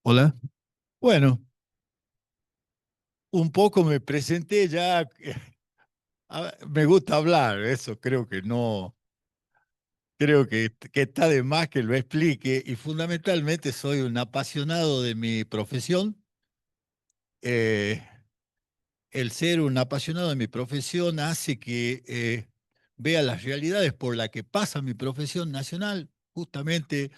Hola. Bueno, un poco me presenté ya. Me gusta hablar, eso creo que no, creo que está de más que lo explique. Y fundamentalmente soy un apasionado de mi profesión. Eh, el ser un apasionado de mi profesión hace que vea las realidades por las que pasa mi profesión nacional, justamente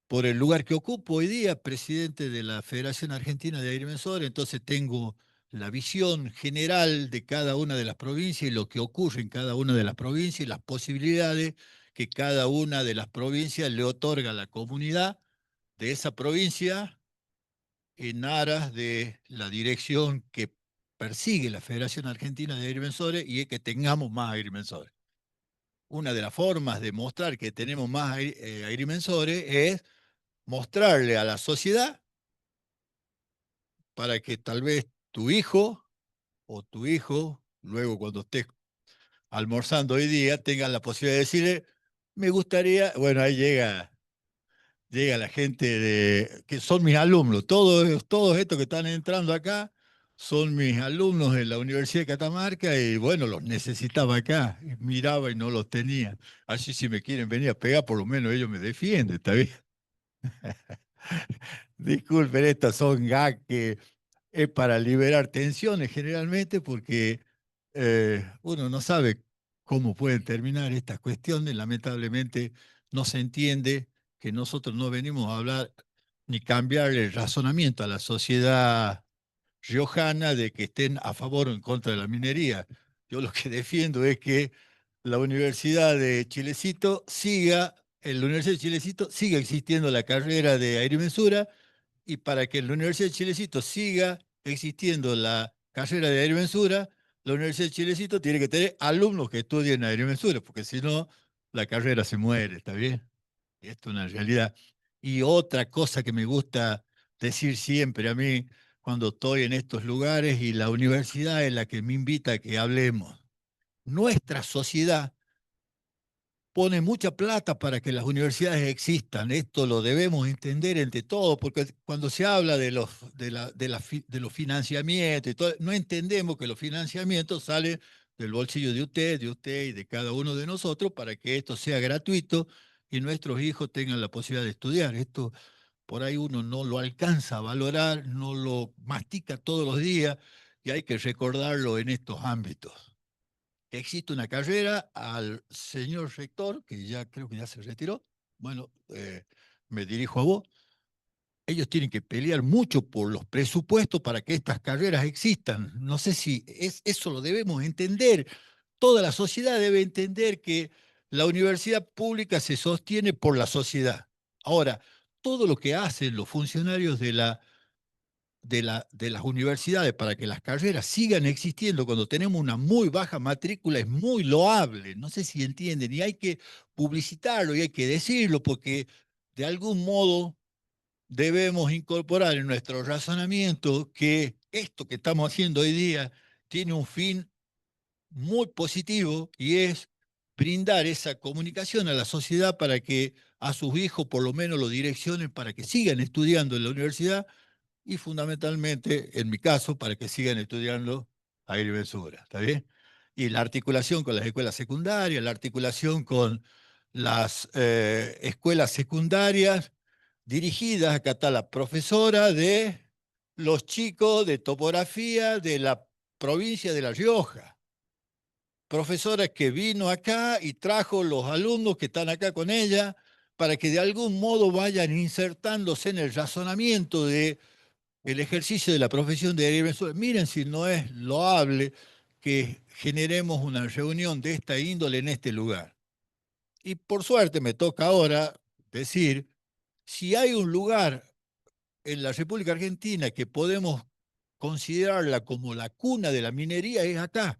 por el lugar que ocupo hoy día, presidente de la Federación Argentina de Agrimensores. Entonces tengo la visión general de cada una de las provincias y lo que ocurre en cada una de las provincias y las posibilidades que cada una de las provincias le otorga a la comunidad de esa provincia en aras de la dirección que persigue la Federación Argentina de Agrimensores, y es que tengamos más agrimensores. Una de las formas de mostrar que tenemos más agrimensores es mostrarle a la sociedad para que tal vez tu hijo o tu hijo, luego cuando estés almorzando hoy día, tengan la posibilidad de decirle, me gustaría, bueno, ahí llega la gente que son mis alumnos, todos estos que están entrando acá son mis alumnos en la Universidad de Catamarca y bueno, los necesitaba acá, y miraba y no los tenía. Así si me quieren venir a pegar, por lo menos ellos me defienden, ¿está bien? Disculpen, estas son gags que es para liberar tensiones generalmente porque uno no sabe cómo pueden terminar estas cuestiones. Lamentablemente no se entiende que nosotros no venimos a hablar ni cambiar el razonamiento a la sociedad riojana de que estén a favor o en contra de la minería. Yo lo que defiendo es que la Universidad de Chilecito siga, en la Universidad de Chilecito siga existiendo la carrera de agrimensura, y para que en la Universidad de Chilecito siga existiendo la carrera de agrimensura, la Universidad de Chilecito tiene que tener alumnos que estudien agrimensura, porque si no, la carrera se muere, ¿está bien? Esto es una realidad. Y otra cosa que me gusta decir siempre a mí cuando estoy en estos lugares y la universidad es la que me invita a que hablemos. Nuestra sociedad pone mucha plata para que las universidades existan. Esto lo debemos entender entre todos, porque cuando se habla de los financiamientos y todo, no entendemos que los financiamientos salen del bolsillo de usted y de cada uno de nosotros para que esto sea gratuito y nuestros hijos tengan la posibilidad de estudiar. Esto por ahí uno no lo alcanza a valorar, no lo mastica todos los días y hay que recordarlo en estos ámbitos. Existe una carrera al señor rector, que ya creo que ya se retiró. Bueno, me dirijo a vos. Ellos tienen que pelear mucho por los presupuestos para que estas carreras existan. No sé si eso lo debemos entender. Toda la sociedad debe entender que la universidad pública se sostiene por la sociedad. Ahora, todo lo que hacen los funcionarios de las universidades para que las carreras sigan existiendo cuando tenemos una muy baja matrícula es muy loable. No sé si entienden, y hay que publicitarlo y hay que decirlo porque de algún modo debemos incorporar en nuestro razonamiento que esto que estamos haciendo hoy día tiene un fin muy positivo y es brindar esa comunicación a la sociedad para que a sus hijos por lo menos lo direccionen para que sigan estudiando en la universidad y fundamentalmente, en mi caso, para que sigan estudiando agrimensura, ¿está bien? Y la articulación con las escuelas secundarias, la articulación con las escuelas secundarias dirigidas, acá está la profesora de los chicos de topografía de la provincia de La Rioja, profesora que vino acá y trajo los alumnos que están acá con ella para que de algún modo vayan insertándose en el razonamiento de el ejercicio de la profesión de agrimensor. Miren si no es loable que generemos una reunión de esta índole en este lugar. Y por suerte me toca ahora decir, si hay un lugar en la República Argentina que podemos considerarla como la cuna de la minería, es acá,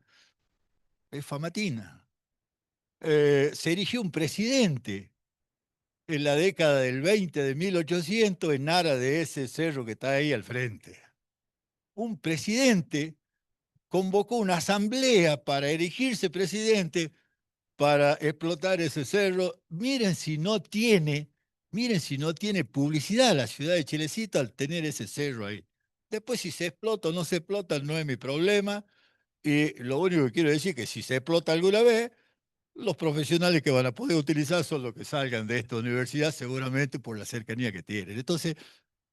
es Famatina. Se erigió un presidente en la década del 20 de 1800 en aras de ese cerro que está ahí al frente. Un presidente convocó una asamblea para erigirse presidente, para explotar ese cerro. Miren si no tiene Miren si no tiene publicidad la ciudad de Chilecito al tener ese cerro ahí. Después si se explota o no se explota no es mi problema. Y lo único que quiero decir es que si se explota alguna vez, los profesionales que van a poder utilizar son los que salgan de esta universidad, seguramente por la cercanía que tienen. Entonces,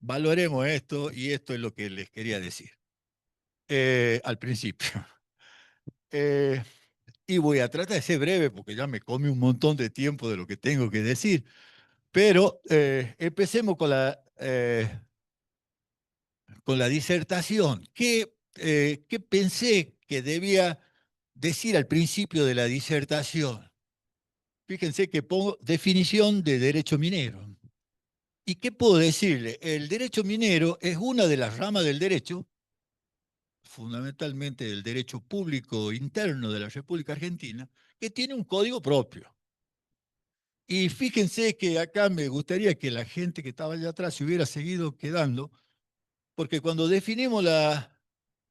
valoremos esto y esto es lo que les quería decir al principio. Eh, y voy a tratar de ser breve porque ya me come un montón de tiempo de lo que tengo que decir. Pero empecemos con la disertación. ¿Qué pensé que debía decir al principio de la disertación? Fíjense que pongo definición de derecho minero. ¿Y qué puedo decirle? El derecho minero es una de las ramas del derecho, fundamentalmente del derecho público interno de la República Argentina, que tiene un código propio. Y fíjense que acá me gustaría que la gente que estaba allá atrás se hubiera seguido quedando, porque cuando definimos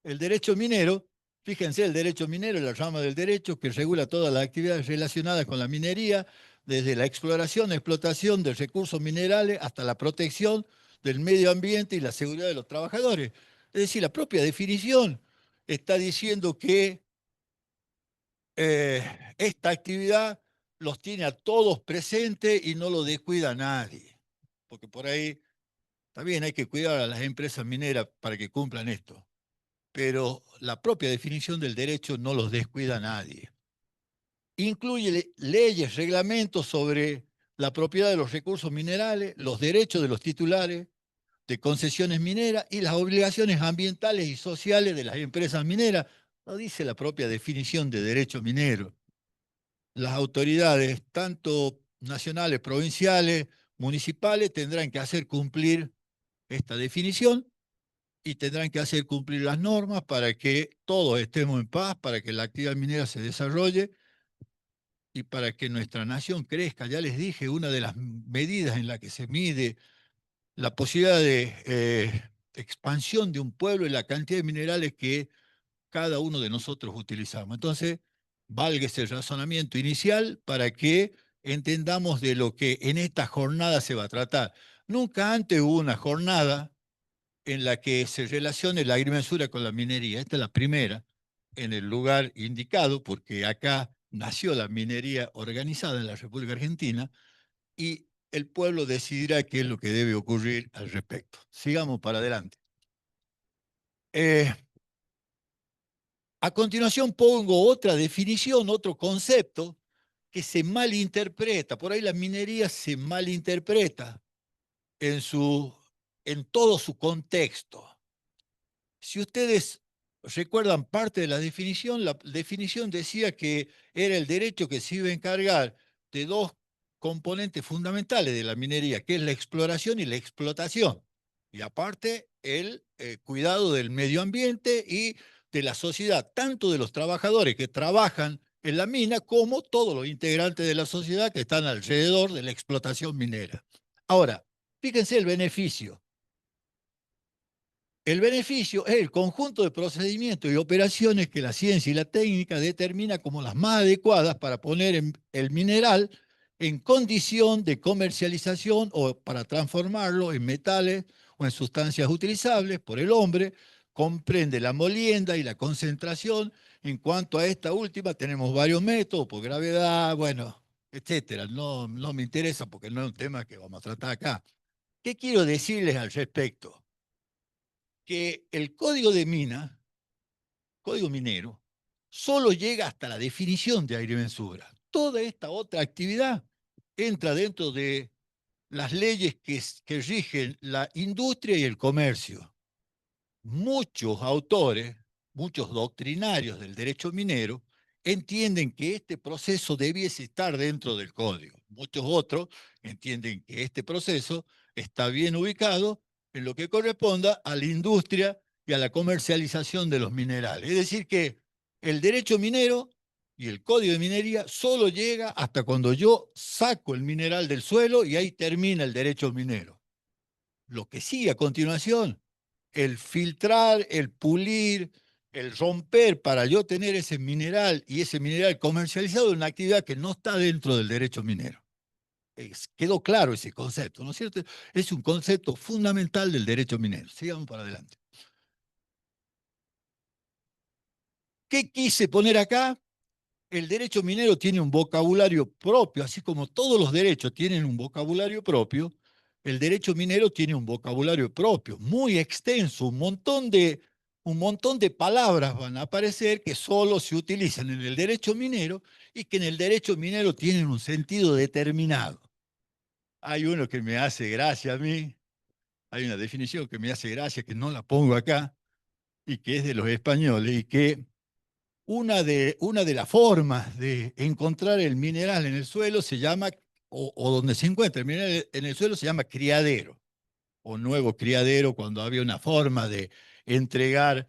el derecho minero, fíjense, el derecho minero es la rama del derecho que regula todas las actividades relacionadas con la minería, desde la exploración, explotación de recursos minerales hasta la protección del medio ambiente y la seguridad de los trabajadores. Es decir, la propia definición está diciendo que esta actividad los tiene a todos presentes y no lo descuida a nadie. Porque por ahí también hay que cuidar a las empresas mineras para que cumplan esto, pero la propia definición del derecho no los descuida a nadie. Incluye leyes, reglamentos sobre la propiedad de los recursos minerales, los derechos de los titulares de concesiones mineras y las obligaciones ambientales y sociales de las empresas mineras. Lo dice la propia definición de derecho minero. Las autoridades, tanto nacionales, provinciales, municipales, tendrán que hacer cumplir esta definición y tendrán que hacer cumplir las normas para que todos estemos en paz, para que la actividad minera se desarrolle y para que nuestra nación crezca. Ya les dije, una de las medidas en la que se mide la posibilidad de expansión de un pueblo es la cantidad de minerales que cada uno de nosotros utilizamos. Entonces, valga ese razonamiento inicial para que entendamos de lo que en esta jornada se va a tratar. Nunca antes hubo una jornada en la que se relacione la agrimensura con la minería. Esta es la primera, en el lugar indicado, porque acá nació la minería organizada en la República Argentina y el pueblo decidirá qué es lo que debe ocurrir al respecto. Sigamos para adelante. Eh, a continuación pongo otra definición, otro concepto que se malinterpreta. Por ahí la minería se malinterpreta en, en todo su contexto. Si ustedes recuerdan parte de la definición decía que era el derecho que se iba a encargar de dos componentes fundamentales de la minería, que es la exploración y la explotación. Y aparte, el cuidado del medio ambiente y de la sociedad, tanto de los trabajadores que trabajan en la mina como todos los integrantes de la sociedad que están alrededor de la explotación minera. Ahora, fíjense el beneficio. El beneficio es el conjunto de procedimientos y operaciones que la ciencia y la técnica determina como las más adecuadas para poner el mineral en condición de comercialización o para transformarlo en metales o en sustancias utilizables por el hombre. Comprende la molienda y la concentración. En cuanto a esta última, tenemos varios métodos, por gravedad, bueno, etcétera. No me interesa porque no es un tema que vamos a tratar acá. ¿Qué quiero decirles al respecto? Que el código de mina, código minero, solo llega hasta la definición de agrimensura. Toda esta otra actividad entra dentro de las leyes que rigen la industria y el comercio. Muchos autores, muchos doctrinarios del derecho minero, entienden que este proceso debiese estar dentro del código. Muchos otros entienden que este proceso está bien ubicado en lo que corresponda a la industria y a la comercialización de los minerales. Es decir, que el derecho minero y el código de minería solo llega hasta cuando yo saco el mineral del suelo y ahí termina el derecho minero. Lo que sigue a continuación, el filtrar, el pulir, el romper para yo tener ese mineral y ese mineral comercializado es una actividad que no está dentro del derecho minero. quedó claro ese concepto, ¿no es cierto? Es un concepto fundamental del derecho minero. Sigamos para adelante. ¿Qué quise poner acá? El derecho minero tiene un vocabulario propio, así como todos los derechos tienen un vocabulario propio, el derecho minero tiene un vocabulario propio, muy extenso, un montón de palabras van a aparecer que solo se utilizan en el derecho minero y que en el derecho minero tienen un sentido determinado. Hay uno que me hace gracia a mí, hay una definición que me hace gracia, que no la pongo acá, y que es de los españoles, y que una de las formas de encontrar el mineral en el suelo se llama, o donde se encuentra el mineral en el suelo se llama criadero, o nuevo criadero, cuando había una forma de entregar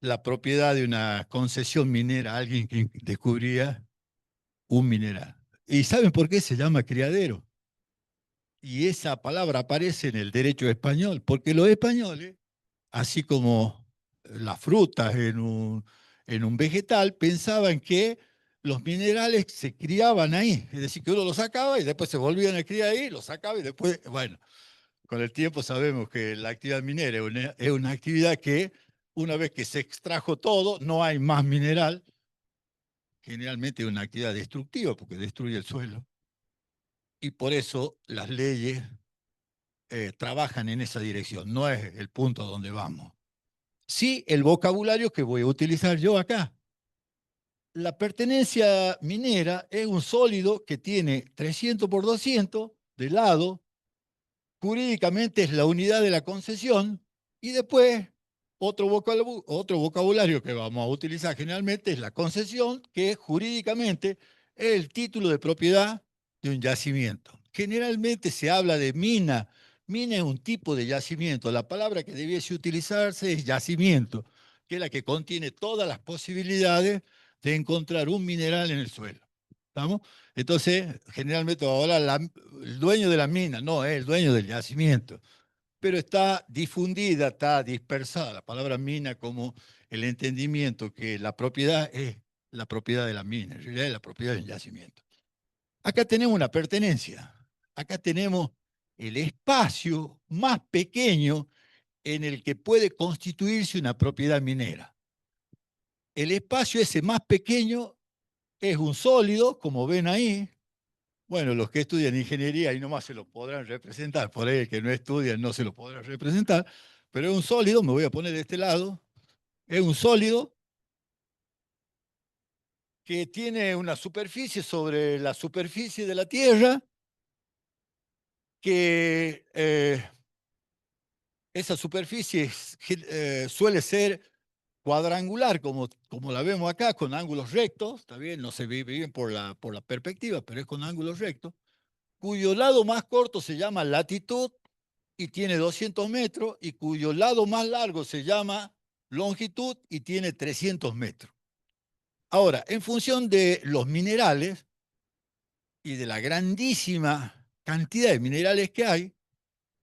la propiedad de una concesión minera a alguien que descubría un mineral. ¿Y saben por qué se llama criadero? Y esa palabra aparece en el derecho español, porque los españoles, así como las frutas en un vegetal, pensaban que los minerales se criaban ahí, es decir, que uno los sacaba y después se volvían a criar ahí, los sacaba y después, bueno, con el tiempo sabemos que la actividad minera es una actividad que una vez que se extrajo todo, no hay más mineral, generalmente es una actividad destructiva porque destruye el suelo y por eso las leyes trabajan en esa dirección, no es el punto a donde vamos. Sí, el vocabulario que voy a utilizar yo acá. La pertenencia minera es un sólido que tiene 300 por 200 de lado, jurídicamente es la unidad de la concesión, y después otro vocabulario que vamos a utilizar generalmente es la concesión, que jurídicamente es el título de propiedad de un yacimiento. Generalmente se habla de mina. Mina es un tipo de yacimiento. La palabra que debiese utilizarse es yacimiento, que es la que contiene todas las posibilidades de encontrar un mineral en el suelo. ¿Estamos? Entonces, generalmente ahora el dueño de la mina no es el dueño del yacimiento, pero está difundida, está dispersada la palabra mina como el entendimiento que la propiedad es la propiedad de la mina, en realidad es la propiedad del yacimiento. Acá tenemos una pertenencia, acá tenemos el espacio más pequeño en el que puede constituirse una propiedad minera. El espacio ese más pequeño es un sólido, como ven ahí. Bueno, los que estudian ingeniería ahí nomás se lo podrán representar, por ahí el que no estudian no se lo podrá representar, pero es un sólido, me voy a poner de este lado, es un sólido que tiene una superficie sobre la superficie de la Tierra, que esa superficie suele ser cuadrangular, como la vemos acá, con ángulos rectos, está bien, no se ve bien por la perspectiva, pero es con ángulos rectos, cuyo lado más corto se llama latitud y tiene 200 metros, y cuyo lado más largo se llama longitud y tiene 300 metros. Ahora, en función de los minerales y de la grandísima cantidad de minerales que hay,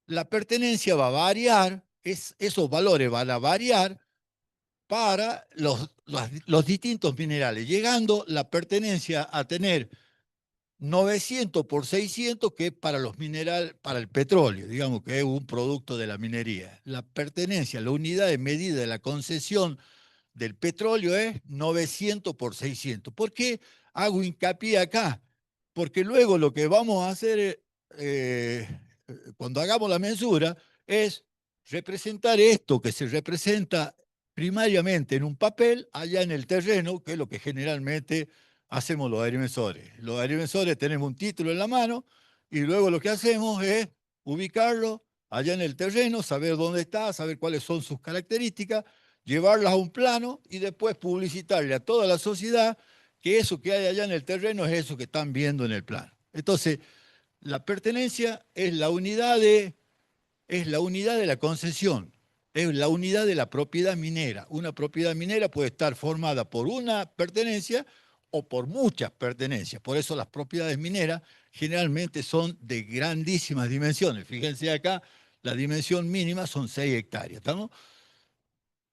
la pertenencia va a variar, esos valores van a variar para los distintos minerales, llegando la pertenencia a tener 900 por 600, que es para los minerales, para el petróleo, digamos que es un producto de la minería. La pertenencia, la unidad de medida de la concesión del petróleo es 900 por 600. ¿Por qué hago hincapié acá? Porque luego lo que vamos a hacer cuando hagamos la mensura es representar esto que se representa primariamente en un papel allá en el terreno, que es lo que generalmente hacemos los agrimensores. Los agrimensores tenemos un título en la mano y luego lo que hacemos es ubicarlo allá en el terreno, saber dónde está, saber cuáles son sus características, llevarlas a un plano y después publicitarle a toda la sociedad que eso que hay allá en el terreno es eso que están viendo en el plano. Entonces, la pertenencia es la unidad de la concesión, es la unidad de la propiedad minera. Una propiedad minera puede estar formada por una pertenencia o por muchas pertenencias. Por eso las propiedades mineras generalmente son de grandísimas dimensiones. Fíjense acá, la dimensión mínima son 6 hectáreas. ¿Estamos?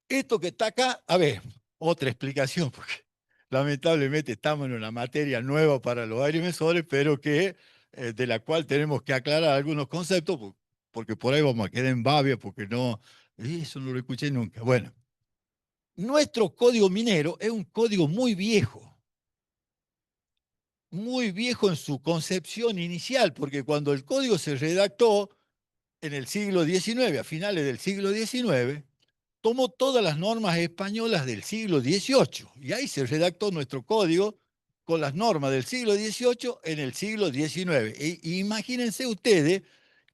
Esto que está acá, a ver, otra explicación, porque lamentablemente estamos en una materia nueva para los agrimensores, pero que de la cual tenemos que aclarar algunos conceptos, porque por ahí vamos a quedar en babia, porque no, eso no lo escuché nunca. Bueno, nuestro código minero es un código muy viejo en su concepción inicial, porque cuando el código se redactó en el siglo XIX, a finales del siglo XIX, tomó todas las normas españolas del siglo XVIII y ahí se redactó nuestro código con las normas del siglo XVIII en el siglo XIX. Imagínense ustedes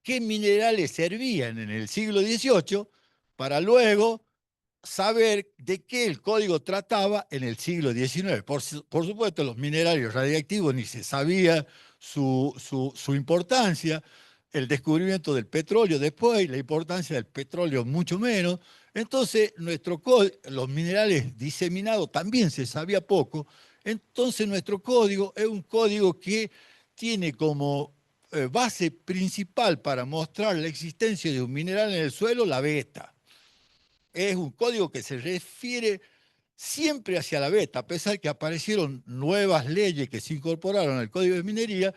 qué minerales servían en el siglo XVIII para luego saber de qué el código trataba en el siglo XIX. Por supuesto, los minerales radiactivos ni se sabía su importancia, el descubrimiento del petróleo después, la importancia del petróleo mucho menos. Entonces, los minerales diseminados también se sabía poco. Entonces, nuestro código es un código que tiene como base principal para mostrar la existencia de un mineral en el suelo la beta. Es un código que se refiere siempre hacia la beta, a pesar que aparecieron nuevas leyes que se incorporaron al Código de Minería,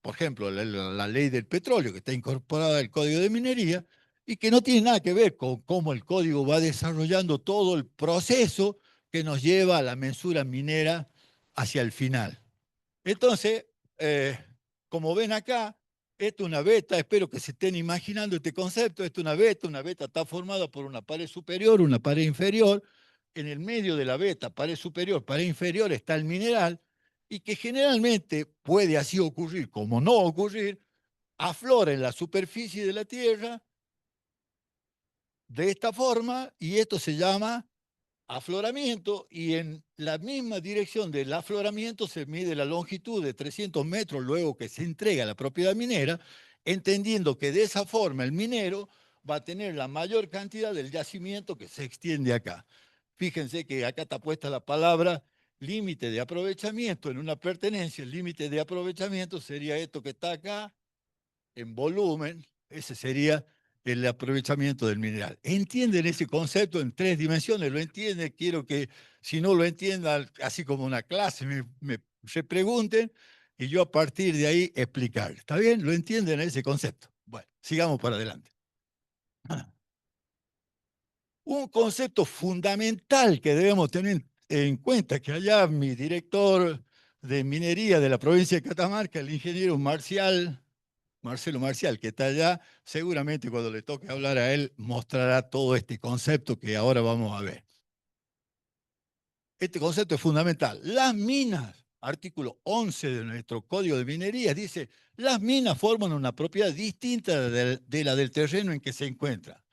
por ejemplo, la ley del petróleo que está incorporada al Código de Minería y que no tiene nada que ver con cómo el código va desarrollando todo el proceso que nos lleva a la mensura minera hacia el final. Entonces, eh, como ven acá, esto es una beta, espero que se estén imaginando este concepto, esto es una beta está formada por una pared superior, una pared inferior, en el medio de la beta, pared superior, pared inferior, está el mineral, y que generalmente puede así ocurrir, como no ocurrir, aflora en la superficie de la Tierra de esta forma, y esto se llama afloramiento, y en la misma dirección del afloramiento se mide la longitud de 300 metros luego que se entrega la propiedad minera, entendiendo que de esa forma el minero va a tener la mayor cantidad del yacimiento que se extiende acá. Fíjense que acá está puesta la palabra límite de aprovechamiento en una pertenencia. El límite de aprovechamiento sería esto que está acá, en volumen, ese sería el aprovechamiento del mineral. ¿Entienden ese concepto en tres dimensiones? ¿Lo entienden? Quiero que, si no lo entiendan, así como una clase, se pregunten y yo a partir de ahí explicar. ¿Está bien? ¿Lo entienden ese concepto? Bueno, sigamos para adelante. Un concepto fundamental que debemos tener en cuenta, que allá mi director de minería de la provincia de Catamarca, el ingeniero Marcelo Marcial, que está allá, seguramente cuando le toque hablar a él mostrará todo este concepto que ahora vamos a ver. Este concepto es fundamental. Las minas, artículo 11 de nuestro Código de Minería, dice, las minas forman una propiedad distinta de la del terreno en que se encuentra,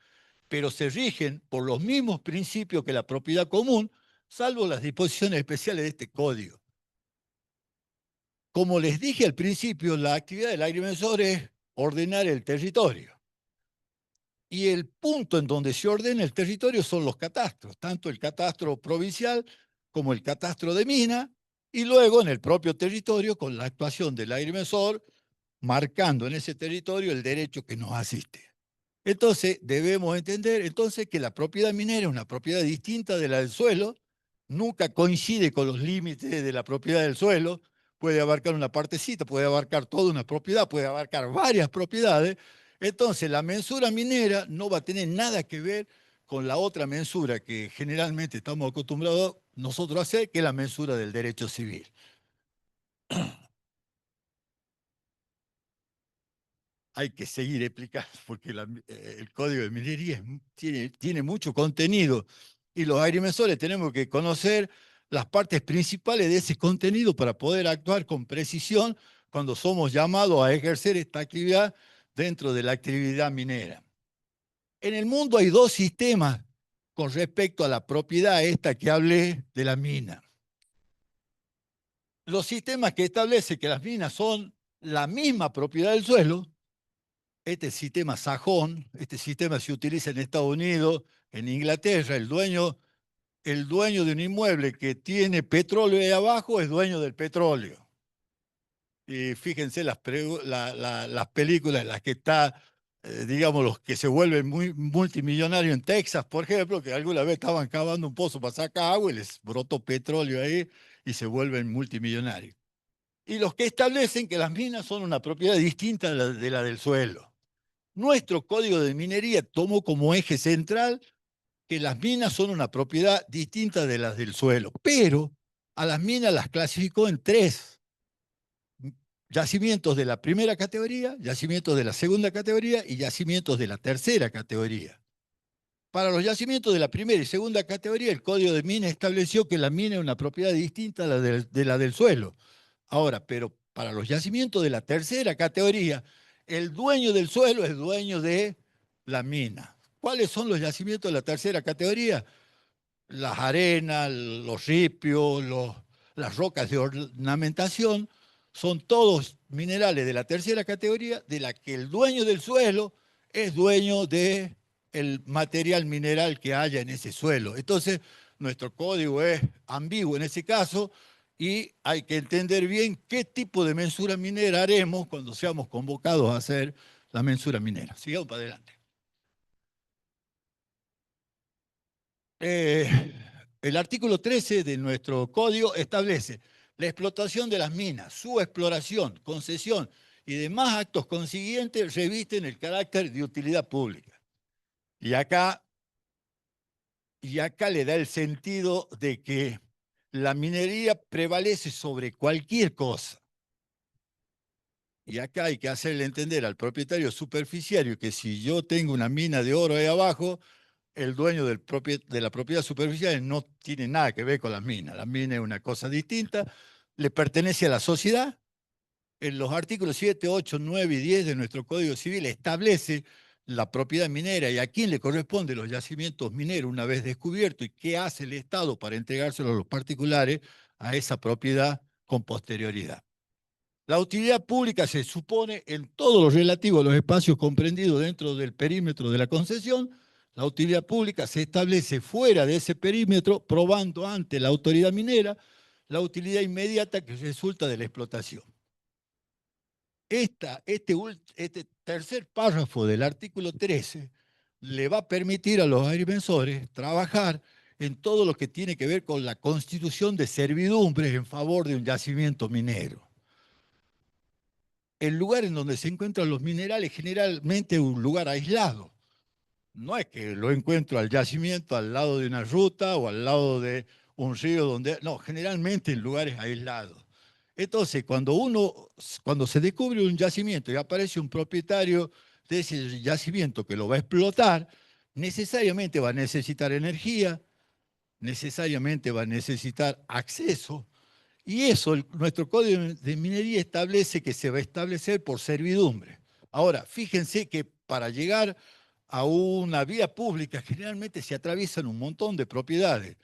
pero se rigen por los mismos principios que la propiedad común, salvo las disposiciones especiales de este código. Como les dije al principio, la actividad del agrimensor es ordenar el territorio. Y el punto en donde se ordena el territorio son los catastros, tanto el catastro provincial como el catastro de mina, y luego en el propio territorio con la actuación del agrimensor, marcando en ese territorio el derecho que nos asiste. Entonces, debemos entender entonces que la propiedad minera es una propiedad distinta de la del suelo, nunca coincide con los límites de la propiedad del suelo, puede abarcar una partecita, puede abarcar toda una propiedad, puede abarcar varias propiedades. Entonces, la mensura minera no va a tener nada que ver con la otra mensura que generalmente estamos acostumbrados nosotros a hacer, que es la mensura del derecho civil. Hay que seguir explicando porque el código de minería tiene mucho contenido y los agrimensores tenemos que conocer las partes principales de ese contenido para poder actuar con precisión cuando somos llamados a ejercer esta actividad dentro de la actividad minera. En el mundo hay dos sistemas con respecto a la propiedad esta que hablé de la mina. Los sistemas que establecen que las minas son la misma propiedad del suelo. Este sistema sajón, este sistema se utiliza en Estados Unidos, en Inglaterra, el dueño de un inmueble que tiene petróleo ahí abajo es dueño del petróleo. Y fíjense las películas en las que está, digamos, los que se vuelven muy multimillonarios en Texas, por ejemplo, que alguna vez estaban cavando un pozo para sacar agua y les brotó petróleo ahí y se vuelven multimillonarios. y los que establecen que las minas son una propiedad distinta de la del suelo. Nuestro código de minería tomó como eje central que las minas son una propiedad distinta de las del suelo, pero a las minas las clasificó en tres: yacimientos de la primera categoría, yacimientos de la segunda categoría y yacimientos de la tercera categoría. Para los yacimientos de la primera y segunda categoría, el Código de Minas estableció que la mina es una propiedad distinta a de la del suelo. Ahora, pero para los yacimientos de la tercera categoría, el dueño del suelo es dueño de la mina. ¿Cuáles son los yacimientos de la tercera categoría? Las arenas, los ripios, las rocas de ornamentación, son todos minerales de la tercera categoría, de la que el dueño del suelo es dueño de el material mineral que haya en ese suelo. Entonces, nuestro código es ambiguo en ese caso y hay que entender bien qué tipo de mensura minera haremos cuando seamos convocados a hacer la mensura minera. Sigamos para adelante. Eh, el artículo 13 de nuestro código establece la explotación de las minas, su exploración, concesión y demás actos consiguientes revisten el carácter de utilidad pública. Y acá, y acá le da el sentido de que la minería prevalece sobre cualquier cosa. Y acá hay que hacerle entender al propietario superficiario que si yo tengo una mina de oro ahí abajo, el dueño de la propiedad superficial no tiene nada que ver con las minas. La mina es una cosa distinta, le pertenece a la sociedad. En los artículos 7, 8, 9 y 10 de nuestro Código Civil establece la propiedad minera y a quién le corresponden los yacimientos mineros una vez descubiertos y qué hace el Estado para entregárselos a los particulares a esa propiedad con posterioridad. La utilidad pública se supone en todo lo relativo a los espacios comprendidos dentro del perímetro de la concesión. La utilidad pública se establece fuera de ese perímetro, probando ante la autoridad minera la utilidad inmediata que resulta de la explotación. Este tercer párrafo del artículo 13 le va a permitir a los agrimensores trabajar en todo lo que tiene que ver con la constitución de servidumbres en favor de un yacimiento minero. El lugar en donde se encuentran los minerales generalmente es un lugar aislado. No es que lo encuentro al yacimiento al lado de una ruta o al lado de un río donde... No, generalmente en lugares aislados. Entonces, cuando se descubre un yacimiento y aparece un propietario de ese yacimiento que lo va a explotar, necesariamente va a necesitar energía, necesariamente va a necesitar acceso, y eso, nuestro código de minería establece que se va a establecer por servidumbre. Ahora, fíjense que para llegar a una vía pública generalmente se atraviesan un montón de propiedades.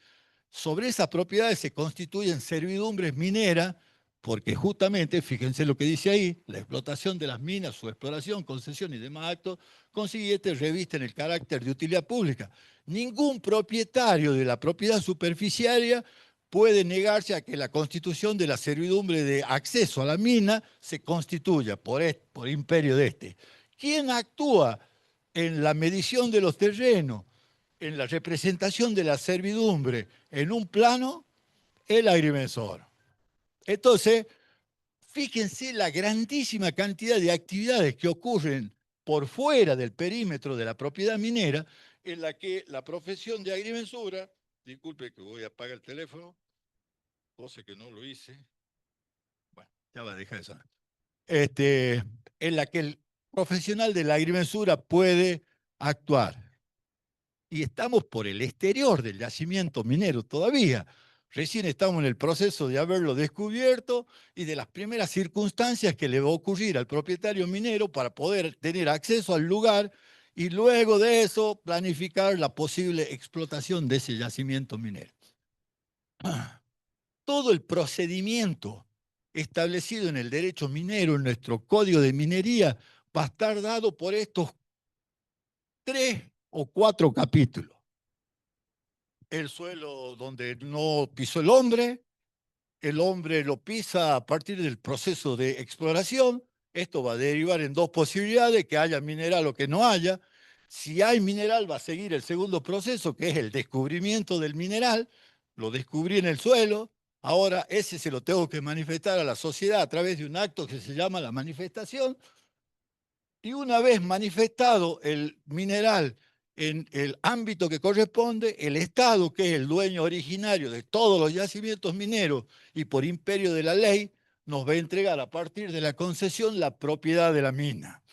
Sobre esas propiedades se constituyen servidumbres mineras, porque justamente, fíjense lo que dice ahí, la explotación de las minas, su exploración, concesión y demás actos consiguientes revisten el carácter de utilidad pública. Ningún propietario de la propiedad superficiaria puede negarse a que la constitución de la servidumbre de acceso a la mina se constituya por imperio de este. ¿Quién actúa en la medición de los terrenos, en la representación de la servidumbre en un plano? El agrimensor. Entonces, fíjense la grandísima cantidad de actividades que ocurren por fuera del perímetro de la propiedad minera, en la que la profesión de agrimensura, disculpe que voy a apagar el teléfono, cosa que no lo hice, bueno, ya va a dejar eso. En la que el profesional de la agrimensura puede actuar. Y estamos por el exterior del yacimiento minero todavía. Recién estamos en el proceso de haberlo descubierto y de las primeras circunstancias que le va a ocurrir al propietario minero para poder tener acceso al lugar y luego de eso planificar la posible explotación de ese yacimiento minero. Todo el procedimiento establecido en el derecho minero, en nuestro código de minería, va a estar dado por estos 3 o 4 capítulos. El suelo donde no pisó el hombre lo pisa a partir del proceso de exploración. Esto va a derivar en 2 posibilidades: que haya mineral o que no haya. Si hay mineral, va a seguir el segundo proceso, que es el descubrimiento del mineral. Lo descubrí en el suelo, Ahora ese se lo tengo que manifestar a la sociedad a través de un acto que se llama la manifestación, y una vez manifestado el mineral en el ámbito que corresponde, el Estado, que es el dueño originario de todos los yacimientos mineros y por imperio de la ley, nos va a entregar a partir de la concesión la propiedad de la mina.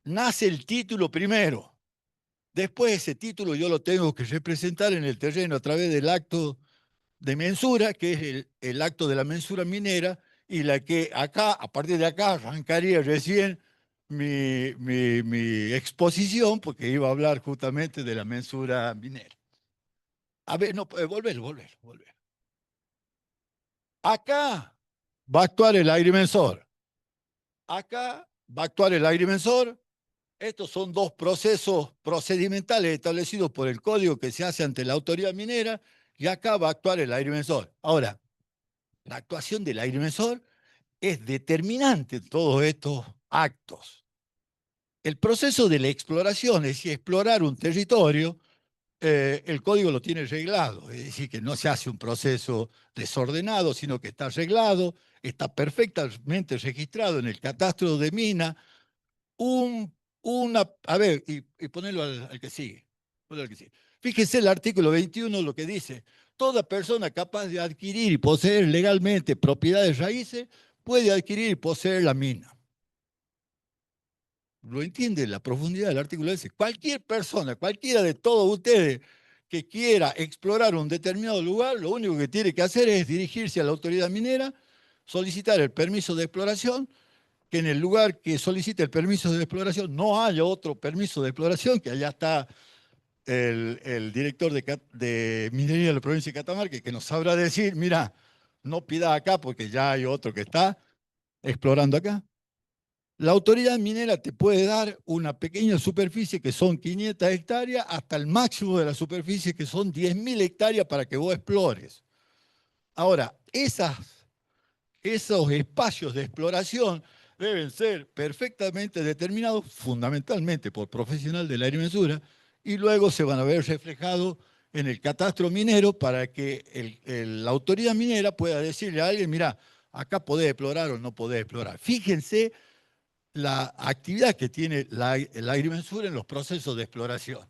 Nace el título primero. Después ese título yo lo tengo que representar en el terreno a través del acto de mensura, que es el acto de la mensura minera, y la que acá, a partir de acá, arrancaría recién mi exposición, porque iba a hablar justamente de la mensura minera. A ver, no, volver. Acá va a actuar el agrimensor. Acá va a actuar el agrimensor. Estos son dos procesos procedimentales establecidos por el código que se hace ante la autoridad minera, y acá va a actuar el agrimensor. Ahora, la actuación del agrimensor es determinante en todos estos actos. El proceso de la exploración, es decir, explorar un territorio, el código lo tiene reglado, es decir, que no se hace un proceso desordenado, sino que está reglado, está perfectamente registrado en el catastro de mina, a ver, y ponerlo al que sigue. Ponelo al que sigue. Fíjese el artículo 21, lo que dice: toda persona capaz de adquirir y poseer legalmente propiedades raíces puede adquirir y poseer la mina. ¿Lo entiende la profundidad del artículo ese? Cualquier persona, cualquiera de todos ustedes que quiera explorar un determinado lugar, lo único que tiene que hacer es dirigirse a la autoridad minera, solicitar el permiso de exploración, que en el lugar que solicite el permiso de exploración no haya otro permiso de exploración, que allá está el director de minería de la provincia de Catamarca, que nos sabrá decir: mira, no pida acá porque ya hay otro que está explorando acá. La autoridad minera te puede dar una pequeña superficie, que son 500 hectáreas, hasta el máximo de la superficie, que son 10.000 hectáreas, para que vos explores. Ahora, esos espacios de exploración deben ser perfectamente determinados, fundamentalmente por profesional de la agrimensura, y luego se van a ver reflejados en el catastro minero, para que la autoridad minera pueda decirle a alguien: mira, acá podés explorar o no podés explorar. Fíjense la actividad que tiene la agrimensura en los procesos de exploración,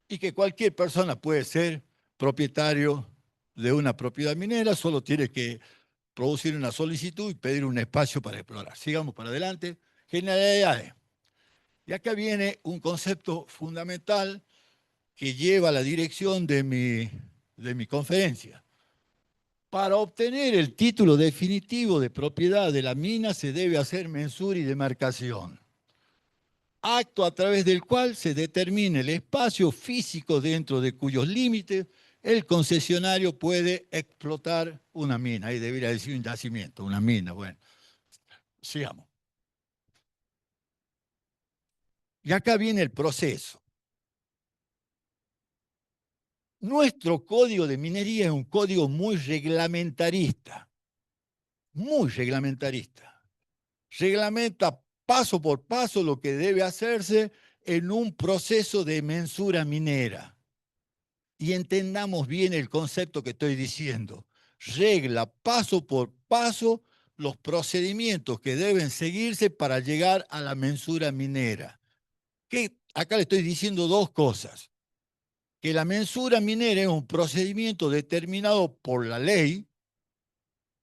y que cualquier persona puede ser propietario de una propiedad minera, solo tiene que producir una solicitud y pedir un espacio para explorar. Sigamos para adelante. Generalidades. Y acá viene un concepto fundamental que lleva la dirección de mi conferencia. Para obtener el título definitivo de propiedad de la mina se debe hacer mensura y demarcación, acto a través del cual se determina el espacio físico dentro de cuyos límites el concesionario puede explotar una mina. Ahí debería decir un yacimiento, una mina. Bueno, sigamos. Y acá viene el proceso. Nuestro código de minería es un código muy reglamentarista, muy reglamentarista. Reglamenta paso por paso lo que debe hacerse en un proceso de mensura minera. Y entendamos bien el concepto que estoy diciendo. Regla paso por paso los procedimientos que deben seguirse para llegar a la mensura minera. Que acá le estoy diciendo dos cosas: que la mensura minera es un procedimiento determinado por la ley,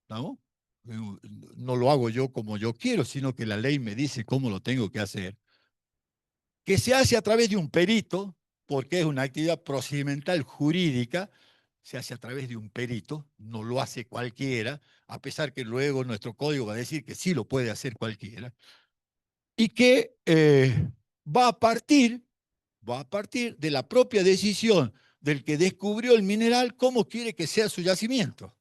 ¿no? No lo hago yo como yo quiero, sino que la ley me dice cómo lo tengo que hacer, que se hace a través de un perito, porque es una actividad procedimental jurídica, se hace a través de un perito, no lo hace cualquiera, a pesar que luego nuestro código va a decir que sí lo puede hacer cualquiera, y que va a partir de la propia decisión del que descubrió el mineral cómo quiere que sea su yacimiento.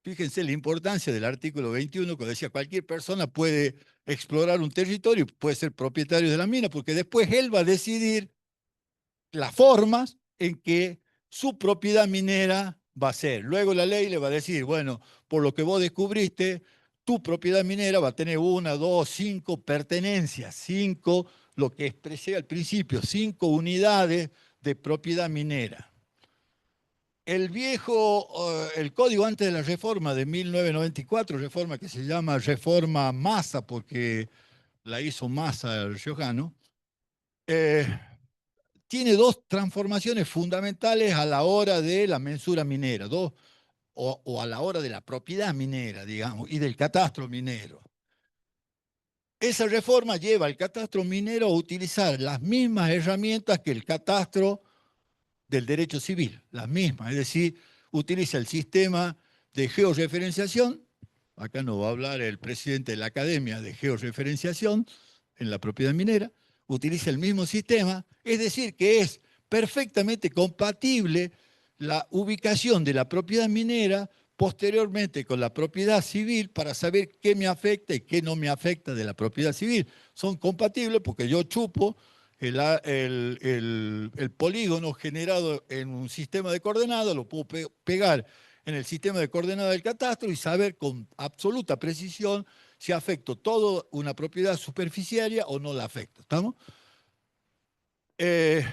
Fíjense la importancia del artículo 21, que decía: cualquier persona puede explorar un territorio, puede ser propietario de la mina, porque después él va a decidir las formas en que su propiedad minera va a ser. Luego la ley le va a decir: bueno, por lo que vos descubriste, tu propiedad minera va a tener una, dos, cinco pertenencias, cinco, lo que expresé al principio, cinco unidades de propiedad minera. El viejo, el código antes de la reforma de 1994, reforma que se llama Reforma Massa, porque la hizo Massa el riojano, eh, tiene dos transformaciones fundamentales a la hora de la mensura minera, o a la hora de la propiedad minera, digamos, y del catastro minero. Esa reforma lleva al catastro minero a utilizar las mismas herramientas que el catastro del derecho civil, las mismas, es decir, utiliza el sistema de georreferenciación. Acá no va a hablar el presidente de la Academia de Georreferenciación en la propiedad minera, utiliza el mismo sistema, es decir, que es perfectamente compatible la ubicación de la propiedad minera posteriormente con la propiedad civil para saber qué me afecta y qué no me afecta de la propiedad civil. Son compatibles porque yo chupo el polígono generado en un sistema de coordenadas, lo puedo pegar en el sistema de coordenadas del catastro y saber con absoluta precisión si afecto toda una propiedad superficiaria o no la afecto. ¿Estamos? Eh,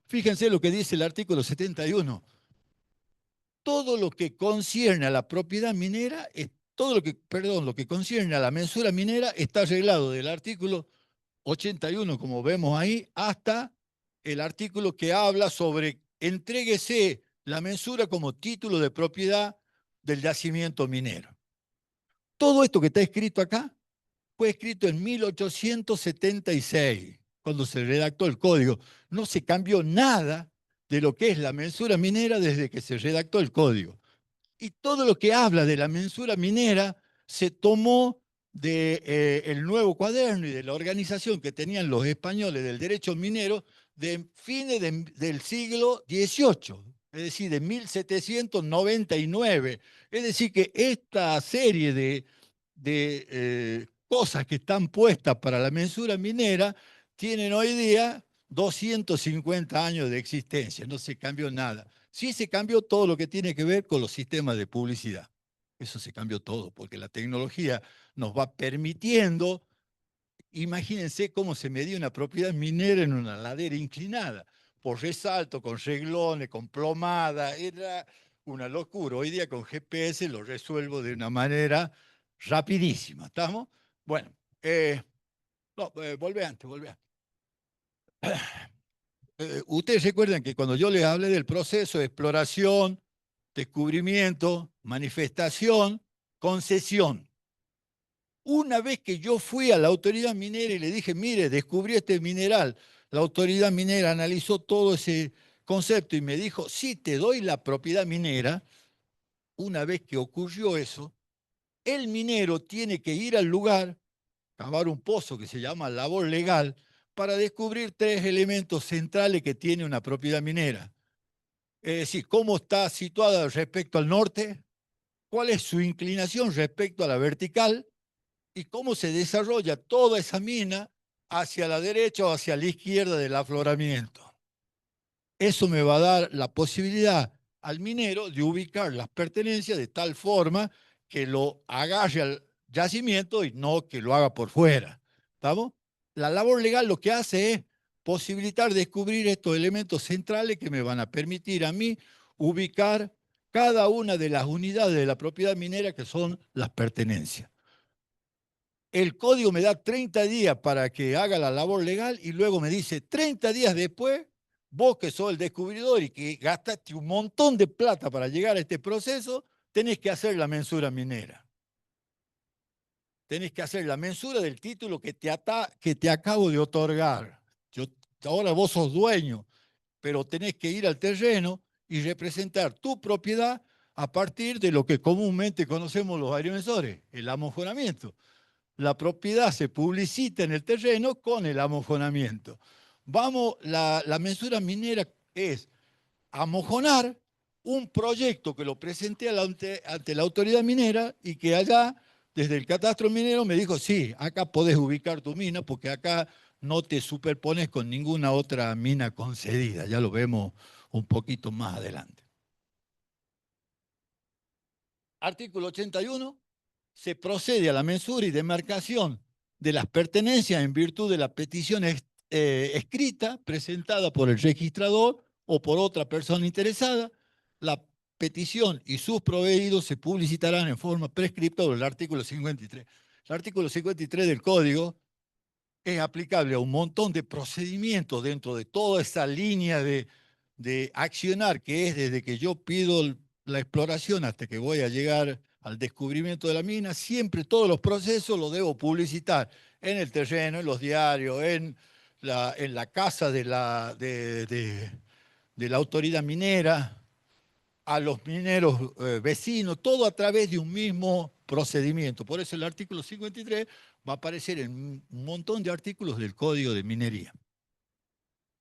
Fíjense lo que dice el artículo 71. Todo lo que concierne a la propiedad minera, todo lo que, perdón, lo que concierne a la mensura minera está arreglado del artículo 81, como vemos ahí, hasta el artículo que habla sobre entréguese la mensura como título de propiedad del yacimiento minero. Todo esto que está escrito acá fue escrito en 1876, cuando se redactó el código. No se cambió nada de lo que es la mensura minera desde que se redactó el código. Y todo lo que habla de la mensura minera se tomó del nuevo cuaderno y de la organización que tenían los españoles del derecho minero de fines del siglo XVIII, es decir, de 1799. Es decir, que esta serie de cosas que están puestas para la mensura minera tienen hoy día 250 años de existencia, no se cambió nada. Sí se cambió todo lo que tiene que ver con los sistemas de publicidad. Eso se cambió todo, porque la tecnología nos va permitiendo, imagínense cómo se medía una propiedad minera en una ladera inclinada, por resalto, con reglones, con plomada, era una locura. Hoy día con GPS lo resuelvo de una manera rapidísima, ¿estamos? Bueno, no, volvé antes, volvé antes. Ustedes recuerdan que cuando yo les hablé del proceso de exploración, descubrimiento, manifestación, concesión. Una vez que yo fui a la autoridad minera y le dije, mire, descubrí este mineral, la autoridad minera analizó todo ese concepto y me dijo, sí, te doy la propiedad minera. Una vez que ocurrió eso, el minero tiene que ir al lugar, cavar un pozo que se llama labor legal, para descubrir tres elementos centrales que tiene una propiedad minera. Es decir, cómo está situada respecto al norte, cuál es su inclinación respecto a la vertical y cómo se desarrolla toda esa mina hacia la derecha o hacia la izquierda del afloramiento. Eso me va a dar la posibilidad al minero de ubicar las pertenencias de tal forma que lo agarre al yacimiento y no que lo haga por fuera. ¿Estamos? La labor legal lo que hace es posibilitar descubrir estos elementos centrales que me van a permitir a mí ubicar cada una de las unidades de la propiedad minera que son las pertenencias. El código me da 30 días para que haga la labor legal y luego me dice 30 días después, vos que sos el descubridor y que gastaste un montón de plata para llegar a este proceso, tenés que hacer la mensura minera. Tenés que hacer la mensura del título que te acabo de otorgar. Ahora vos sos dueño, pero tenés que ir al terreno y representar tu propiedad a partir de lo que comúnmente conocemos los agrimensores, el amojonamiento. La propiedad se publicita en el terreno con el amojonamiento. La mensura minera es amojonar un proyecto que lo presenté ante la autoridad minera y que allá, desde el catastro minero, me dijo, sí, acá podés ubicar tu mina porque acá no te superpones con ninguna otra mina concedida. Ya lo vemos un poquito más adelante. Artículo 81. Se procede a la mensura y demarcación de las pertenencias en virtud de la petición escrita presentada por el registrador o por otra persona interesada, la petición y sus proveídos se publicitarán en forma prescripta por el artículo 53. El artículo 53 del Código es aplicable a un montón de procedimientos dentro de toda esa línea de accionar que es desde que yo pido la exploración hasta que voy a llegar al descubrimiento de la mina. Siempre todos los procesos los debo publicitar en el terreno, en los diarios, en la casa de la autoridad minera, a los mineros vecinos, todo a través de un mismo procedimiento. Por eso el artículo 53 va a aparecer en un montón de artículos del Código de Minería.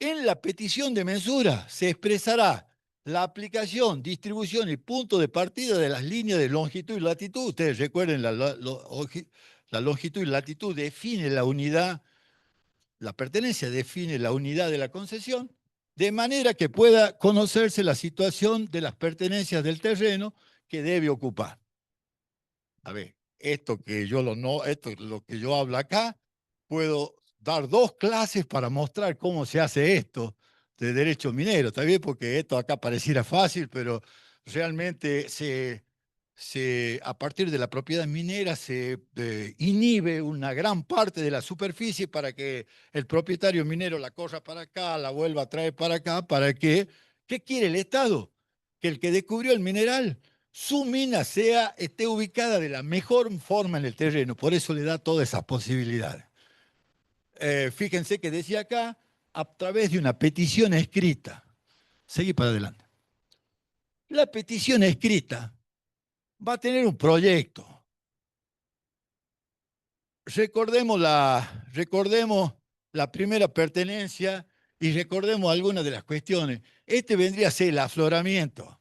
En la petición de mensura se expresará la aplicación, distribución y punto de partida de las líneas de longitud y latitud. Ustedes recuerden, la longitud y latitud define la unidad, la pertenencia define la unidad de la concesión, de manera que pueda conocerse la situación de las pertenencias del terreno que debe ocupar. A ver, esto lo que yo hablo acá, puedo dar 2 clases para mostrar cómo se hace esto de derecho minero, ¿está bien? Porque esto acá pareciera fácil, pero realmente a partir de la propiedad minera se inhibe una gran parte de la superficie para que el propietario minero la corra para acá, la vuelva a traer para acá, para que, ¿qué quiere el Estado? Que el que descubrió el mineral, su mina esté ubicada de la mejor forma en el terreno, por eso le da todas esas posibilidades. Fíjense que decía acá, a través de una petición escrita. Seguí para adelante. La petición escrita va a tener un proyecto. Recordemos la primera pertenencia y recordemos algunas de las cuestiones. Este vendría a ser el afloramiento.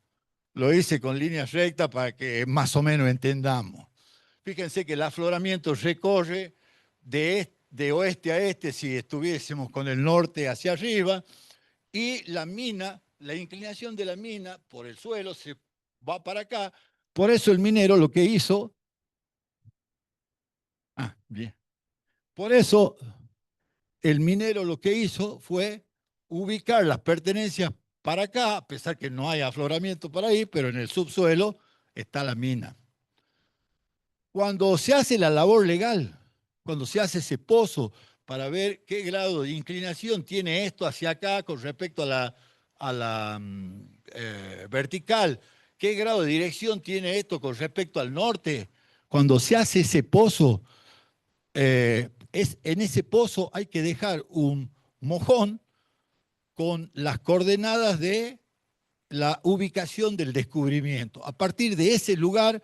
Lo hice con líneas rectas para que más o menos entendamos. Fíjense que el afloramiento recorre de oeste a este, si estuviésemos con el norte hacia arriba, y la mina, la inclinación de la mina por el suelo se va para acá. Por eso el minero lo que hizo, bien, por eso el minero lo que hizo fue ubicar las pertenencias para acá, a pesar que no hay afloramiento para ahí, pero en el subsuelo está la mina. Cuando se hace la labor legal, cuando se hace ese pozo para ver qué grado de inclinación tiene esto hacia acá con respecto a la vertical, qué grado de dirección tiene esto con respecto al norte, cuando se hace ese pozo, en ese pozo hay que dejar un mojón con las coordenadas de la ubicación del descubrimiento. A partir de ese lugar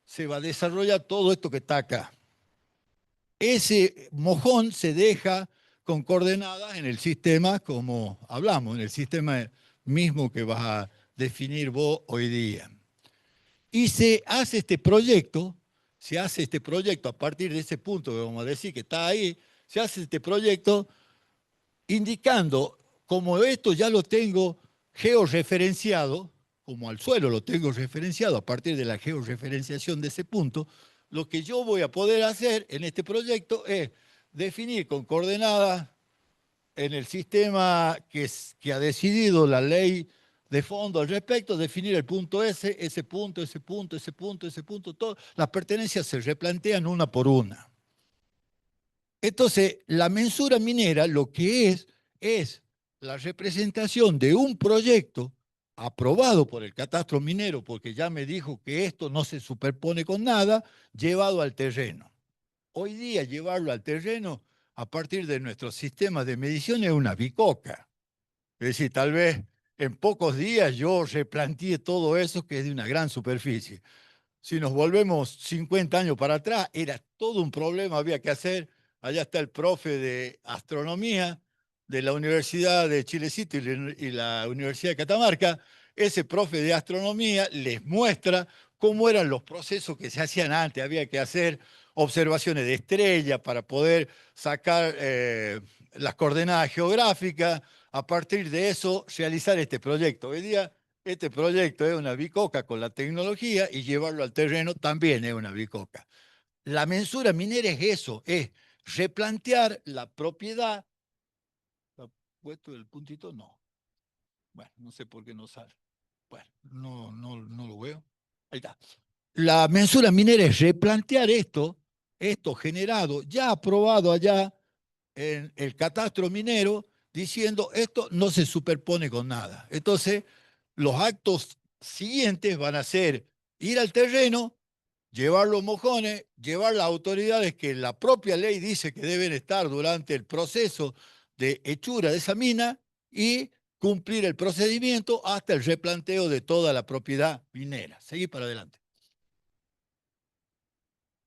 se va a desarrollar todo esto que está acá. Ese mojón se deja con coordenadas en el sistema, como hablamos, en el sistema mismo que vas a definir vos hoy día. Y se hace este proyecto a partir de ese punto que vamos a decir que está ahí, se hace este proyecto indicando, como esto ya lo tengo georreferenciado, como al suelo lo tengo referenciado a partir de la georreferenciación de ese punto, lo que yo voy a poder hacer en este proyecto es definir con coordenadas en el sistema que ha decidido la ley de fondo al respecto, definir el punto S, ese punto, ese punto, ese punto, ese punto, todo. Las pertenencias se replantean una por una. Entonces, la mensura minera lo que es la representación de un proyecto aprobado por el catastro minero, porque ya me dijo que esto no se superpone con nada, llevado al terreno. Hoy día llevarlo al terreno a partir de nuestros sistemas de medición es una bicoca. Es decir, tal vez en pocos días yo replanteé todo eso que es de una gran superficie. Si nos volvemos 50 años para atrás, era todo un problema, había que hacer. Allá está el profe de astronomía de la Universidad de Chilecito y la Universidad de Catamarca. Ese profe de astronomía les muestra cómo eran los procesos que se hacían antes. Había que hacer observaciones de estrellas para poder sacar las coordenadas geográficas. A partir de eso, realizar este proyecto. Hoy día este proyecto es una bicoca con la tecnología y llevarlo al terreno también es una bicoca. La mensura minera es eso, es replantear la propiedad. ¿Puesto el puntito? No. Bueno, no sé por qué no sale. Bueno, no lo veo. Ahí está. La mensura minera es replantear esto generado, ya aprobado allá en el catastro minero, diciendo esto no se superpone con nada. Entonces, los actos siguientes van a ser ir al terreno, llevar los mojones, llevar las autoridades que la propia ley dice que deben estar durante el proceso de hechura de esa mina y cumplir el procedimiento hasta el replanteo de toda la propiedad minera. Seguir para adelante.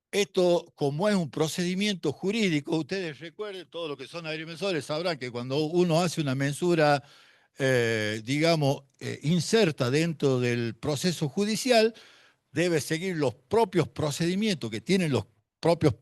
Esto, como es un procedimiento jurídico, ustedes recuerden, todo lo que son agrimensores sabrán que cuando uno hace una mensura, digamos, inserta dentro del proceso judicial, debe seguir los propios procedimientos que tienen los propios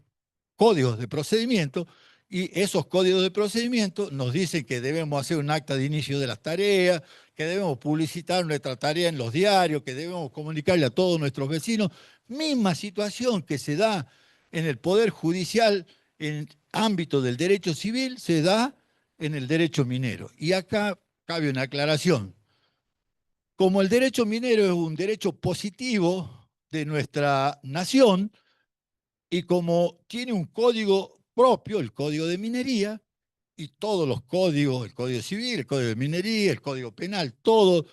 códigos de procedimiento, y esos códigos de procedimiento nos dicen que debemos hacer un acta de inicio de las tareas, que debemos publicitar nuestra tarea en los diarios, que debemos comunicarle a todos nuestros vecinos. Misma situación que se da en el Poder Judicial en ámbito del derecho civil, se da en el derecho minero. Y acá cabe una aclaración. Como el derecho minero es un derecho positivo de nuestra nación, y como tiene un código propio, el código de minería, y todos los códigos, el código civil, el código de minería, el código penal, todos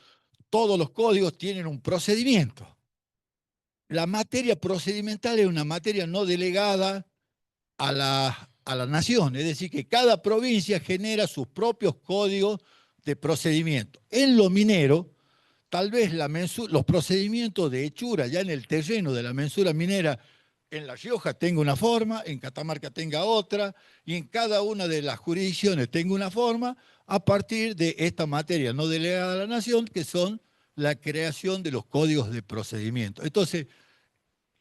los códigos tienen un procedimiento. La materia procedimental es una materia no delegada a la nación, es decir, que cada provincia genera sus propios códigos de procedimiento. En lo minero, tal vez los procedimientos de hechura ya en el terreno de la mensura minera en La Rioja tenga una forma, en Catamarca tenga otra, y en cada una de las jurisdicciones tenga una forma a partir de esta materia no delegada a la nación, que son la creación de los códigos de procedimiento. Entonces,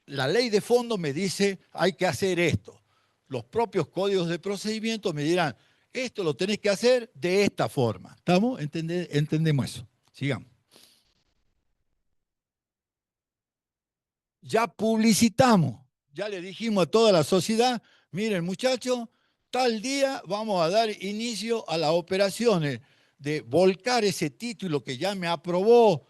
la ley de fondo me dice, hay que hacer esto. Los propios códigos de procedimiento me dirán, esto lo tenés que hacer de esta forma. ¿Estamos? Entendemos eso. Sigamos. Ya publicitamos, ya le dijimos a toda la sociedad, miren muchachos, tal día vamos a dar inicio a las operaciones de volcar ese título que ya me aprobó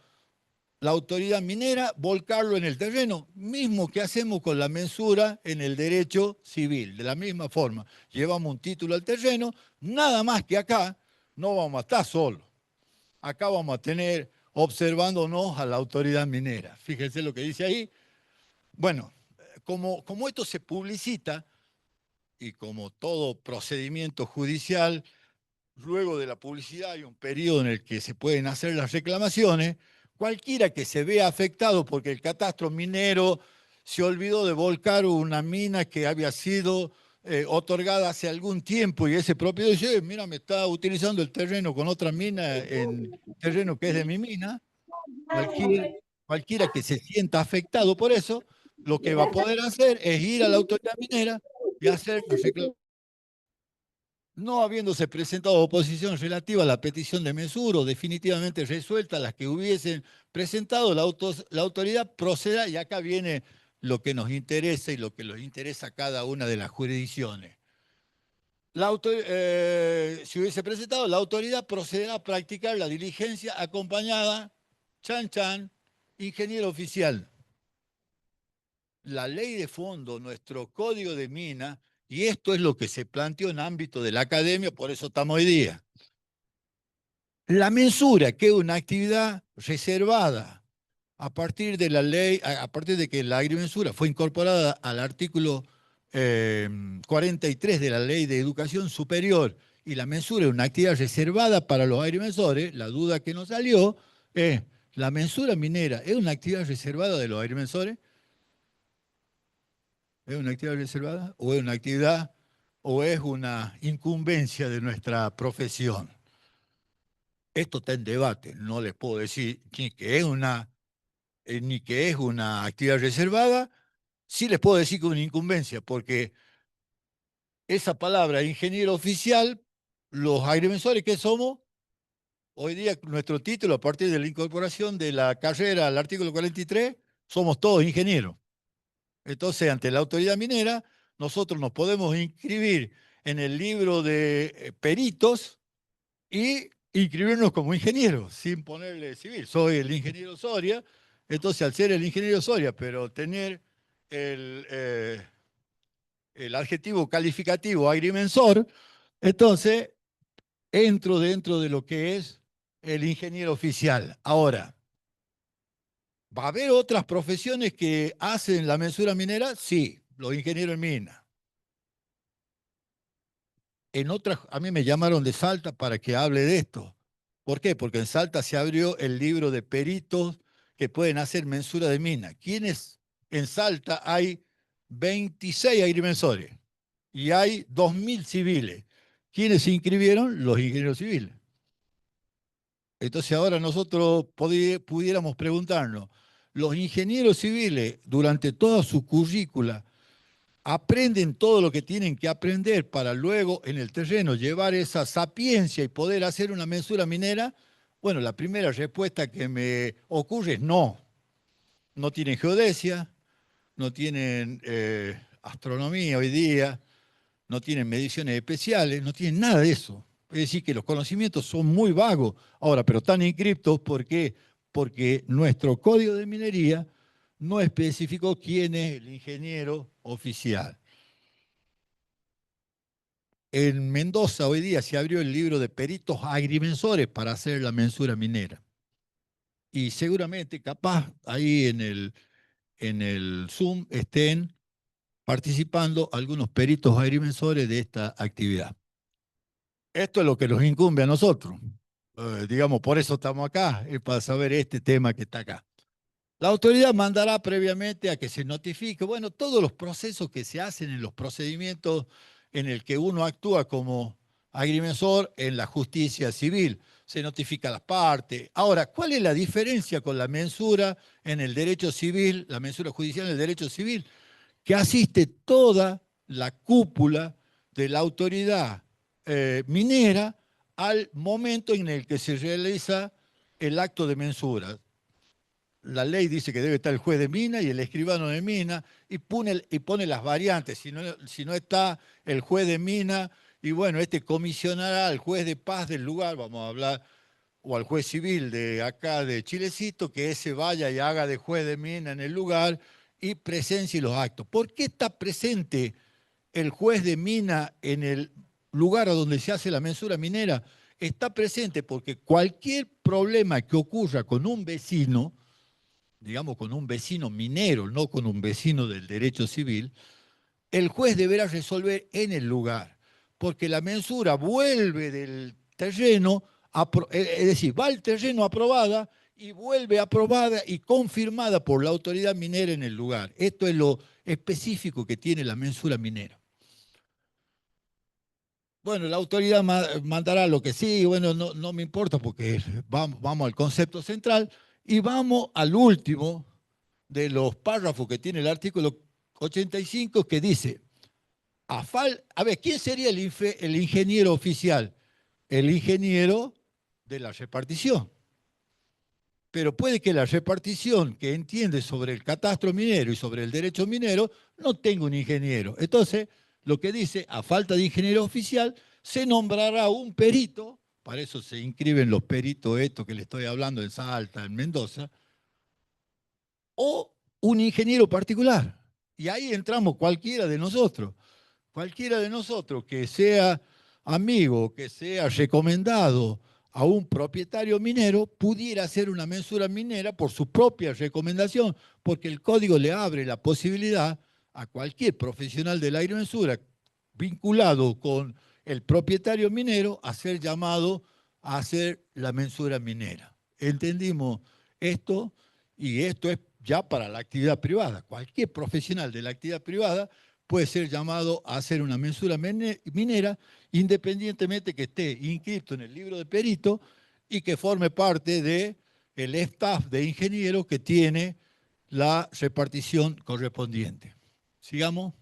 la autoridad minera, volcarlo en el terreno, mismo que hacemos con la mensura en el derecho civil. De la misma forma, llevamos un título al terreno, nada más que acá no vamos a estar solos. Acá vamos a tener observándonos a la autoridad minera. Fíjense lo que dice ahí. Bueno, como esto se publicita y como todo procedimiento judicial, luego de la publicidad hay un periodo en el que se pueden hacer las reclamaciones. Cualquiera que se vea afectado porque el catastro minero se olvidó de volcar una mina que había sido otorgada hace algún tiempo, y ese propietario dice, mira, me está utilizando el terreno con otra mina en terreno que es de mi mina. Cualquier, cualquiera que se sienta afectado por eso, lo que va a poder hacer es ir a la autoridad minera y hacer la reclamación. No habiéndose presentado oposición relativa a la petición de mensura o definitivamente resuelta las que hubiesen presentado, la autoridad proceda, y acá viene lo que nos interesa y lo que nos interesa a cada una de las jurisdicciones. Si hubiese presentado, la autoridad procederá a practicar la diligencia acompañada, chan chan, ingeniero oficial. La ley de fondo, nuestro código de mina, y esto es lo que se planteó en ámbito de la academia, por eso estamos hoy día. La mensura, que es una actividad reservada a partir de la ley, a partir de que la agrimensura fue incorporada al artículo 43 de la Ley de Educación Superior, y la mensura es una actividad reservada para los agrimensores, la duda que nos salió es, ¿la mensura minera es una actividad reservada de los agrimensores? ¿Es una actividad reservada o es una actividad o es una incumbencia de nuestra profesión? Esto está en debate, no les puedo decir ni que es una actividad reservada, sí les puedo decir que es una incumbencia, porque esa palabra ingeniero oficial, los agrimensores que somos, hoy día nuestro título a partir de la incorporación de la carrera al artículo 43, somos todos ingenieros. Entonces, ante la autoridad minera, nosotros nos podemos inscribir en el libro de peritos y inscribirnos como ingenieros, sin ponerle civil. Soy el ingeniero Soria, entonces al ser el ingeniero Soria, pero tener el, eh, el adjetivo calificativo agrimensor, entonces entro dentro de lo que es el ingeniero oficial. Ahora, ¿va a haber otras profesiones que hacen la mensura minera? Sí, los ingenieros en mina. En otras, a mí me llamaron de Salta para que hable de esto. ¿Por qué? Porque en Salta se abrió el libro de peritos que pueden hacer mensura de mina. ¿Quiénes? En Salta hay 26 agrimensores y hay 2000 civiles. ¿Quiénes se inscribieron? Los ingenieros civiles. Entonces ahora nosotros pudiéramos preguntarnos, los ingenieros civiles durante toda su currícula aprenden todo lo que tienen que aprender para luego en el terreno llevar esa sapiencia y poder hacer una mensura minera. Bueno, la primera respuesta que me ocurre es no. No tienen geodesia, no tienen astronomía hoy día, no tienen mediciones especiales, no tienen nada de eso. Es decir, que los conocimientos son muy vagos. Ahora, pero están inscriptos, ¿por qué? Porque nuestro código de minería no especificó quién es el ingeniero oficial. En Mendoza hoy día se abrió el libro de peritos agrimensores para hacer la mensura minera. Y seguramente, capaz, ahí en el Zoom estén participando algunos peritos agrimensores de esta actividad. Esto es lo que nos incumbe a nosotros. Digamos, por eso estamos acá, es para saber este tema que está acá. La autoridad mandará previamente a que se notifique, bueno, todos los procesos que se hacen en los procedimientos en el que uno actúa como agrimensor en la justicia civil. Se notifica a las partes. Ahora, ¿cuál es la diferencia con la mensura en el derecho civil, la mensura judicial en el derecho civil? Que asiste toda la cúpula de la autoridad minera al momento en el que se realiza el acto de mensura. La ley dice que debe estar el juez de mina y el escribano de mina y pone las variantes. Si no está el juez de mina, y bueno, este comisionará al juez de paz del lugar, vamos a hablar, o al juez civil de acá de Chilecito, que ese vaya y haga de juez de mina en el lugar y presencie los actos. ¿Por qué está presente el juez de mina en el lugar a donde se hace la mensura minera? Está presente porque cualquier problema que ocurra con un vecino, digamos con un vecino minero, no con un vecino del derecho civil, el juez deberá resolver en el lugar, porque la mensura vuelve del terreno, es decir, va al terreno aprobada y vuelve aprobada y confirmada por la autoridad minera en el lugar. Esto es lo específico que tiene la mensura minera. Bueno, la autoridad mandará lo que sí, bueno, no me importa porque vamos al concepto central y vamos al último de los párrafos que tiene el artículo 85 que dice, a ver, ¿quién sería el ingeniero oficial? El ingeniero de la repartición. Pero puede que la repartición que entiende sobre el catastro minero y sobre el derecho minero no tenga un ingeniero. Entonces, lo que dice, a falta de ingeniero oficial, se nombrará un perito, para eso se inscriben los peritos estos que le estoy hablando en Salta, en Mendoza, o un ingeniero particular. Y ahí entramos cualquiera de nosotros que sea amigo, que sea recomendado a un propietario minero, pudiera hacer una mensura minera por su propia recomendación, porque el código le abre la posibilidad a cualquier profesional de la agrimensura vinculado con el propietario minero a ser llamado a hacer la mensura minera. ¿Entendimos esto? Y esto es ya para la actividad privada. Cualquier profesional de la actividad privada puede ser llamado a hacer una mensura minera independientemente que esté inscrito en el libro de perito y que forme parte del staff de ingenieros que tiene la repartición correspondiente. Sigamos.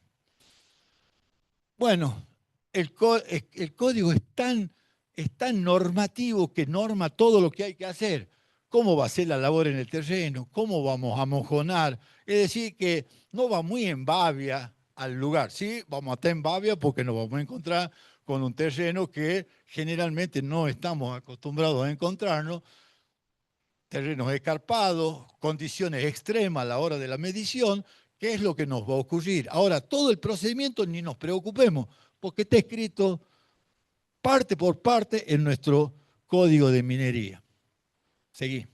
Bueno, el código es tan normativo que norma todo lo que hay que hacer. ¿Cómo va a ser la labor en el terreno? ¿Cómo vamos a mojonar? Es decir, que no va muy en babia al lugar. Sí, vamos a estar en Bavia porque nos vamos a encontrar con un terreno que generalmente no estamos acostumbrados a encontrarnos, terrenos escarpados, condiciones extremas a la hora de la medición. ¿Qué es lo que nos va a ocurrir? Ahora, todo el procedimiento ni nos preocupemos, porque está escrito parte por parte en nuestro código de minería. Seguí.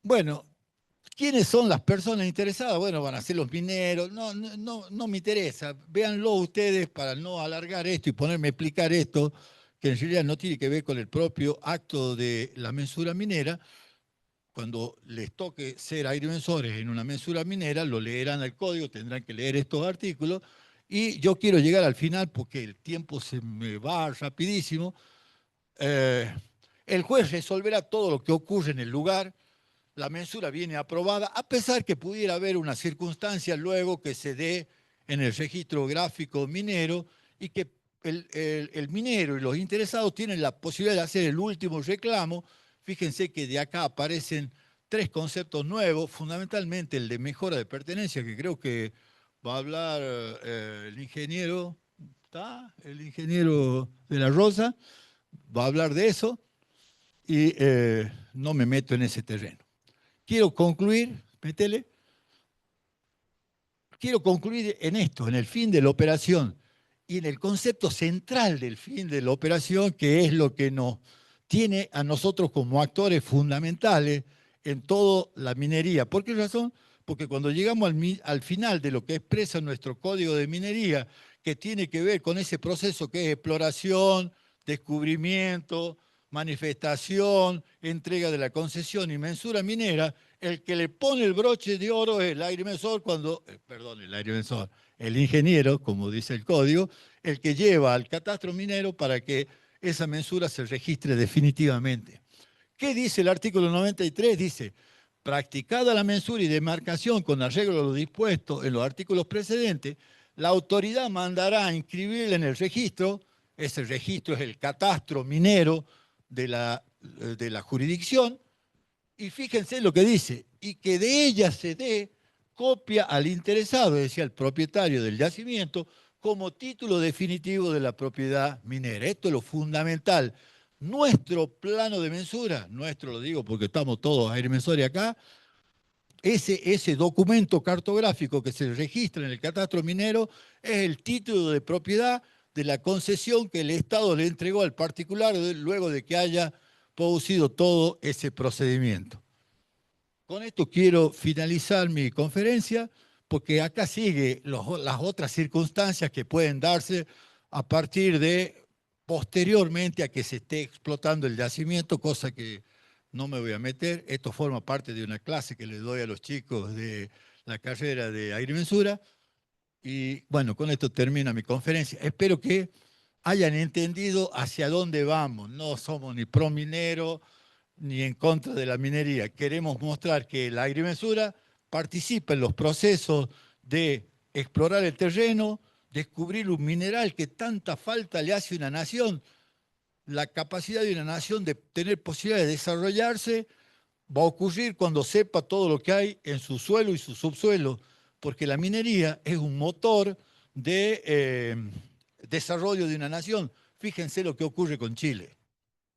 Bueno, ¿quiénes son las personas interesadas? Bueno, van a ser los mineros. No me interesa. Véanlo ustedes para no alargar esto y ponerme a explicar esto, que en realidad no tiene que ver con el propio acto de la mensura minera. Cuando les toque ser agrimensores en una mensura minera, lo leerán al código, tendrán que leer estos artículos. Y yo quiero llegar al final porque el tiempo se me va rapidísimo. Eh, el juez resolverá todo lo que ocurre en el lugar. La mensura viene aprobada, a pesar que pudiera haber una circunstancia luego que se dé en el registro gráfico minero y que el minero y los interesados tienen la posibilidad de hacer el último reclamo. Fíjense que de acá aparecen tres conceptos nuevos, fundamentalmente el de mejora de pertenencia, que creo que va a hablar el ingeniero, ¿está? El ingeniero de la Rosa, va a hablar de eso y no me meto en ese terreno. Quiero concluir, métele, quiero concluir en esto, en el fin de la operación y en el concepto central del fin de la operación, que es lo que nos tiene a nosotros como actores fundamentales en toda la minería. ¿Por qué razón? Porque cuando llegamos al final de lo que expresa nuestro código de minería, que tiene que ver con ese proceso que es exploración, descubrimiento, manifestación, entrega de la concesión y mensura minera, el que le pone el broche de oro es el agrimensor cuando, perdón, el agrimensor, el ingeniero, como dice el código, el que lleva al catastro minero para que esa mensura se registre definitivamente. ¿Qué dice el artículo 93? Dice, practicada la mensura y demarcación con arreglo a lo dispuesto en los artículos precedentes, la autoridad mandará a inscribirle en el registro, ese registro es el catastro minero de la jurisdicción, y fíjense lo que dice, y que de ella se dé copia al interesado, es decir, al propietario del yacimiento, como título definitivo de la propiedad minera. Esto es lo fundamental. Nuestro plano de mensura, nuestro lo digo porque estamos todos agrimensores acá, ese documento cartográfico que se registra en el catastro minero es el título de propiedad de la concesión que el Estado le entregó al particular luego de que haya producido todo ese procedimiento. Con esto quiero finalizar mi conferencia porque acá sigue las otras circunstancias que pueden darse a partir de posteriormente a que se esté explotando el yacimiento, cosa que no me voy a meter. Esto forma parte de una clase que le doy a los chicos de la carrera de agrimensura. Y bueno, con esto termina mi conferencia. Espero que hayan entendido hacia dónde vamos. No somos ni pro minero ni en contra de la minería. Queremos mostrar que la agrimensura participa en los procesos de explorar el terreno, descubrir un mineral que tanta falta le hace a una nación. La capacidad de una nación de tener posibilidad de desarrollarse va a ocurrir cuando sepa todo lo que hay en su suelo y su subsuelo, porque la minería es un motor de desarrollo de una nación. Fíjense lo que ocurre con Chile.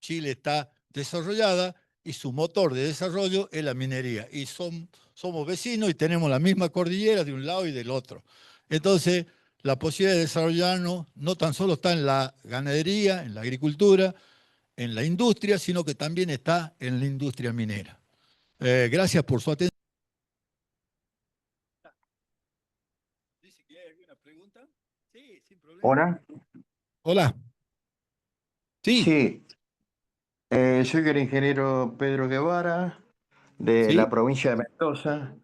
Chile está desarrollada y su motor de desarrollo es la minería. Y somos vecinos y tenemos la misma cordillera de un lado y del otro. Entonces, la posibilidad de desarrollarnos no tan solo está en la ganadería, en la agricultura, en la industria, sino que también está en la industria minera. Gracias por su atención. ¿Dice que hay alguna pregunta? Sí, sin problema. Hola, Hola. Sí, sí, soy el ingeniero Pedro Guevara de la sí, provincia de Mendoza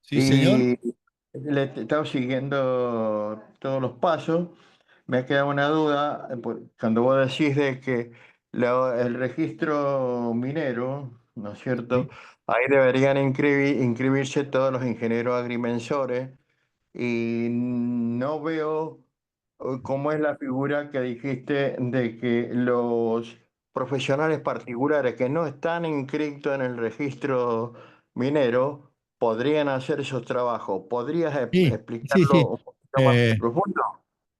sí, señor. y le he estado siguiendo todos los pasos. Me ha quedado una duda cuando vos decís de que el registro minero, ¿no es cierto? Sí, Ahí deberían inscribirse todos los ingenieros agrimensores y no veo cómo es la figura que dijiste de que los profesionales particulares que no están inscritos en el registro minero podrían hacer esos trabajos. ¿Podrías Sí, sí, explicarlo sí. un poquito más Eh, profundo?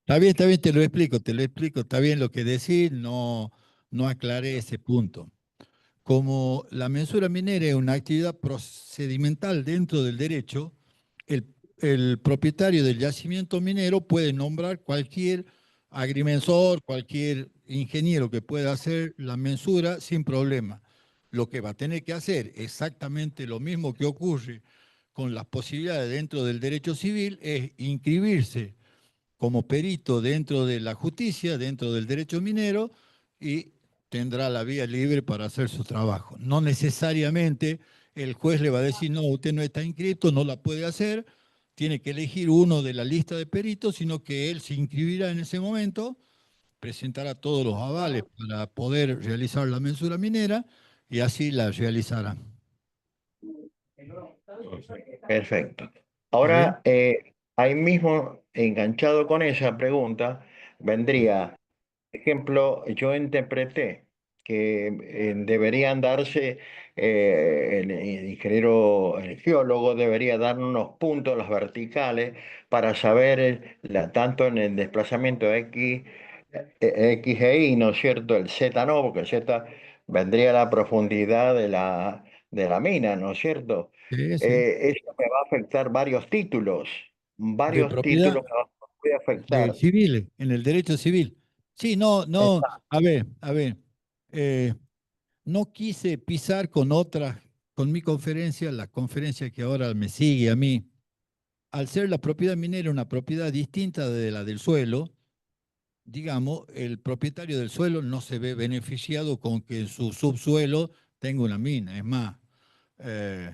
Está bien, te lo explico, está bien lo que decís, no, no aclaré ese punto. Como la mensura minera es una actividad procedimental dentro del derecho, el propietario del yacimiento minero puede nombrar cualquier agrimensor, cualquier ingeniero que pueda hacer la mensura sin problema. Lo que va a tener que hacer exactamente lo mismo que ocurre con las posibilidades dentro del derecho civil es inscribirse como perito dentro de la justicia, dentro del derecho minero, y tendrá la vía libre para hacer su trabajo. No necesariamente el juez le va a decir, no, usted no está inscrito, no la puede hacer, tiene que elegir uno de la lista de peritos, sino que él se inscribirá en ese momento, presentará todos los avales para poder realizar la mensura minera y así la realizará. Perfecto. ¿Está bien? Ahora, ahí mismo, enganchado con esa pregunta, Sí, vendría, ejemplo, yo interpreté que deberían darse, el ingeniero, el geólogo debería dar unos puntos, las verticales, para saber tanto en el desplazamiento X e Y, ¿no es cierto? El Z no, porque el Z vendría a la profundidad de la mina, ¿no es cierto? sí, sí. Eso me va a afectar De varios propiedad, títulos me puede de afectar. civil, en el derecho civil. Sí, no, no, a ver, eh, no quise pisar con otras, con mi conferencia, la conferencia que ahora me sigue a mí. Al ser la propiedad minera una propiedad distinta de la del suelo, digamos, el propietario del suelo no se ve beneficiado con que en su subsuelo tenga una mina. Es más, eh,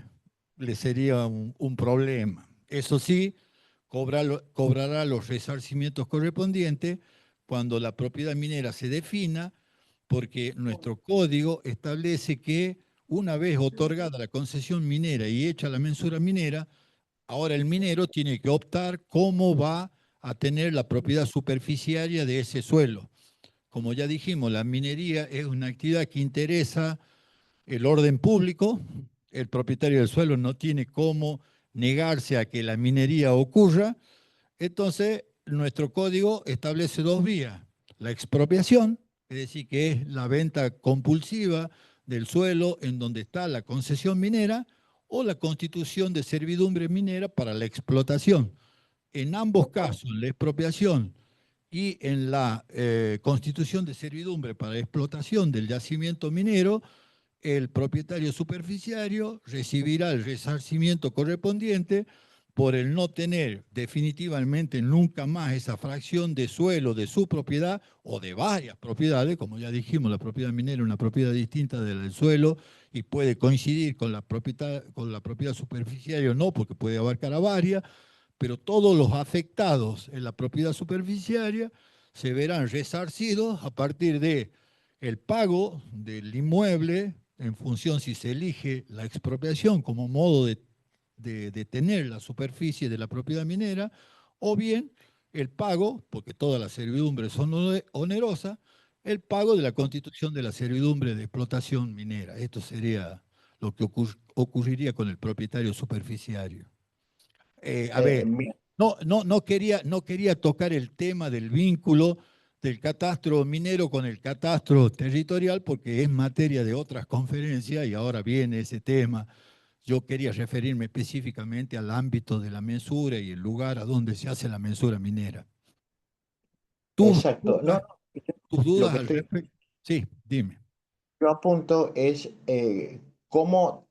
le sería un problema. Eso sí, cobrará los resarcimientos correspondientes cuando la propiedad minera se defina, porque nuestro código establece que una vez otorgada la concesión minera y hecha la mensura minera, ahora el minero tiene que optar cómo va a tener la propiedad superficiaria de ese suelo. Como ya dijimos, la minería es una actividad que interesa el orden público, el propietario del suelo no tiene cómo negarse a que la minería ocurra, entonces nuestro código establece dos vías, la expropiación, es decir, que es la venta compulsiva del suelo en donde está la concesión minera, o la constitución de servidumbre minera para la explotación. En ambos casos, en la expropiación y en la constitución de servidumbre para explotación del yacimiento minero, el propietario superficiario recibirá el resarcimiento correspondiente por el no tener definitivamente nunca más esa fracción de suelo de su propiedad o de varias propiedades, como ya dijimos, la propiedad minera es una propiedad distinta de la del suelo y puede coincidir con la propiedad superficial o no, porque puede abarcar a varias, pero todos los afectados en la propiedad superficiaria se verán resarcidos a partir de el pago del inmueble en función si se elige la expropiación como modo de tener la superficie de la propiedad minera, o bien el pago, porque todas las servidumbres son onerosas, el pago de la constitución de la servidumbre de explotación minera. Esto sería lo que ocurriría con el propietario superficiario. A Eh, ver, mi- no quería tocar el tema del vínculo del catastro minero con el catastro territorial porque es materia de otras conferencias y ahora viene ese tema. Yo quería referirme específicamente al ámbito de la mensura y el lugar a donde se hace la mensura minera. ¿Tus exacto. No, dudas, no, tus lo dudas que al estoy respecto? Sí, dime. yo apunto es, cómo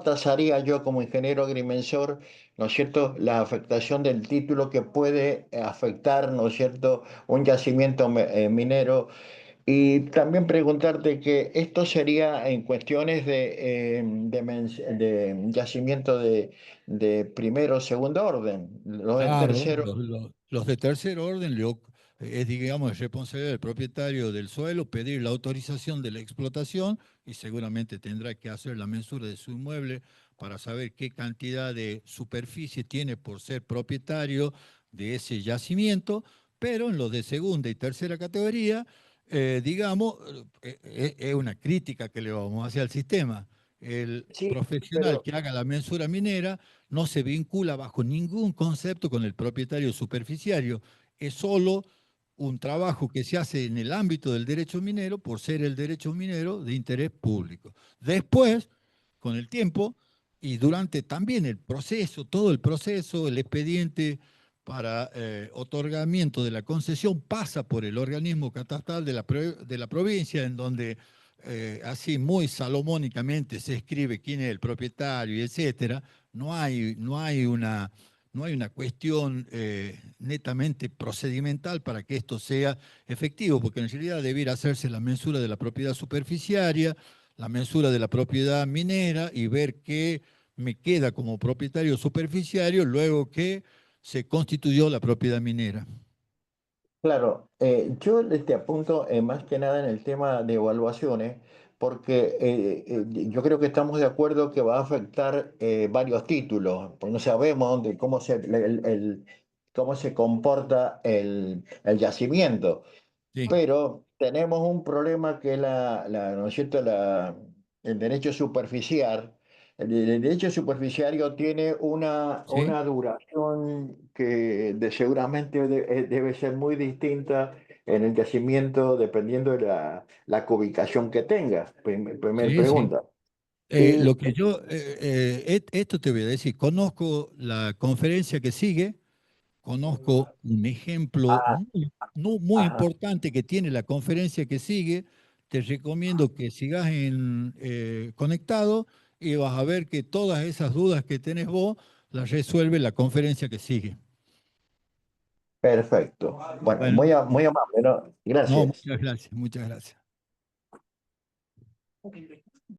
tasaría yo como ingeniero agrimensor, ¿no es cierto?, la afectación del título que puede afectar, ¿no es cierto?, un yacimiento minero. Y también preguntarte que esto sería en cuestiones de yacimiento de primero o segundo orden. Los de Claro, tercero. los de tercer orden es, digamos, es responsabilidad del propietario del suelo pedir la autorización de la explotación y seguramente tendrá que hacer la mensura de su inmueble para saber qué cantidad de superficie tiene por ser propietario de ese yacimiento, pero en los de segunda y tercera categoría, digamos, es una crítica que le vamos a hacer al sistema. El Sí, profesional pero que haga la mensura minera no se vincula bajo ningún concepto con el propietario superficiario. Es solo un trabajo que se hace en el ámbito del derecho minero por ser el derecho minero de interés público. Después, con el tiempo y durante también el proceso, todo el proceso, el expediente para otorgamiento de la concesión pasa por el organismo catastral de la provincia, en donde así muy salomónicamente se escribe quién es el propietario, y etcétera. No hay una cuestión netamente procedimental para que esto sea efectivo, porque en realidad debiera hacerse la mensura de la propiedad superficiaria, la mensura de la propiedad minera y ver qué me queda como propietario superficiario luego que se constituyó la propiedad minera. claro, yo te apunto más que nada en el tema de evaluaciones, porque yo creo que estamos de acuerdo que va a afectar varios títulos, porque no sabemos de cómo cómo se comporta el yacimiento. Sí, Pero tenemos un problema que es ¿no es cierto? El derecho superficial. El derecho superficiario tiene sí, una duración que seguramente debe ser muy distinta en el yacimiento dependiendo de la ubicación que tenga. Primer sí, sí. pregunta. Lo Y, que yo, esto te voy a decir, conozco la conferencia que sigue, conozco un ejemplo ah, muy ajá, importante que tiene la conferencia que sigue. Te recomiendo que sigas conectado y vas a ver que todas esas dudas que tenés vos las resuelve la conferencia que sigue. perfecto. Bueno, Bueno, muy amable, ¿no? no, Gracias. muchas gracias, muchas gracias.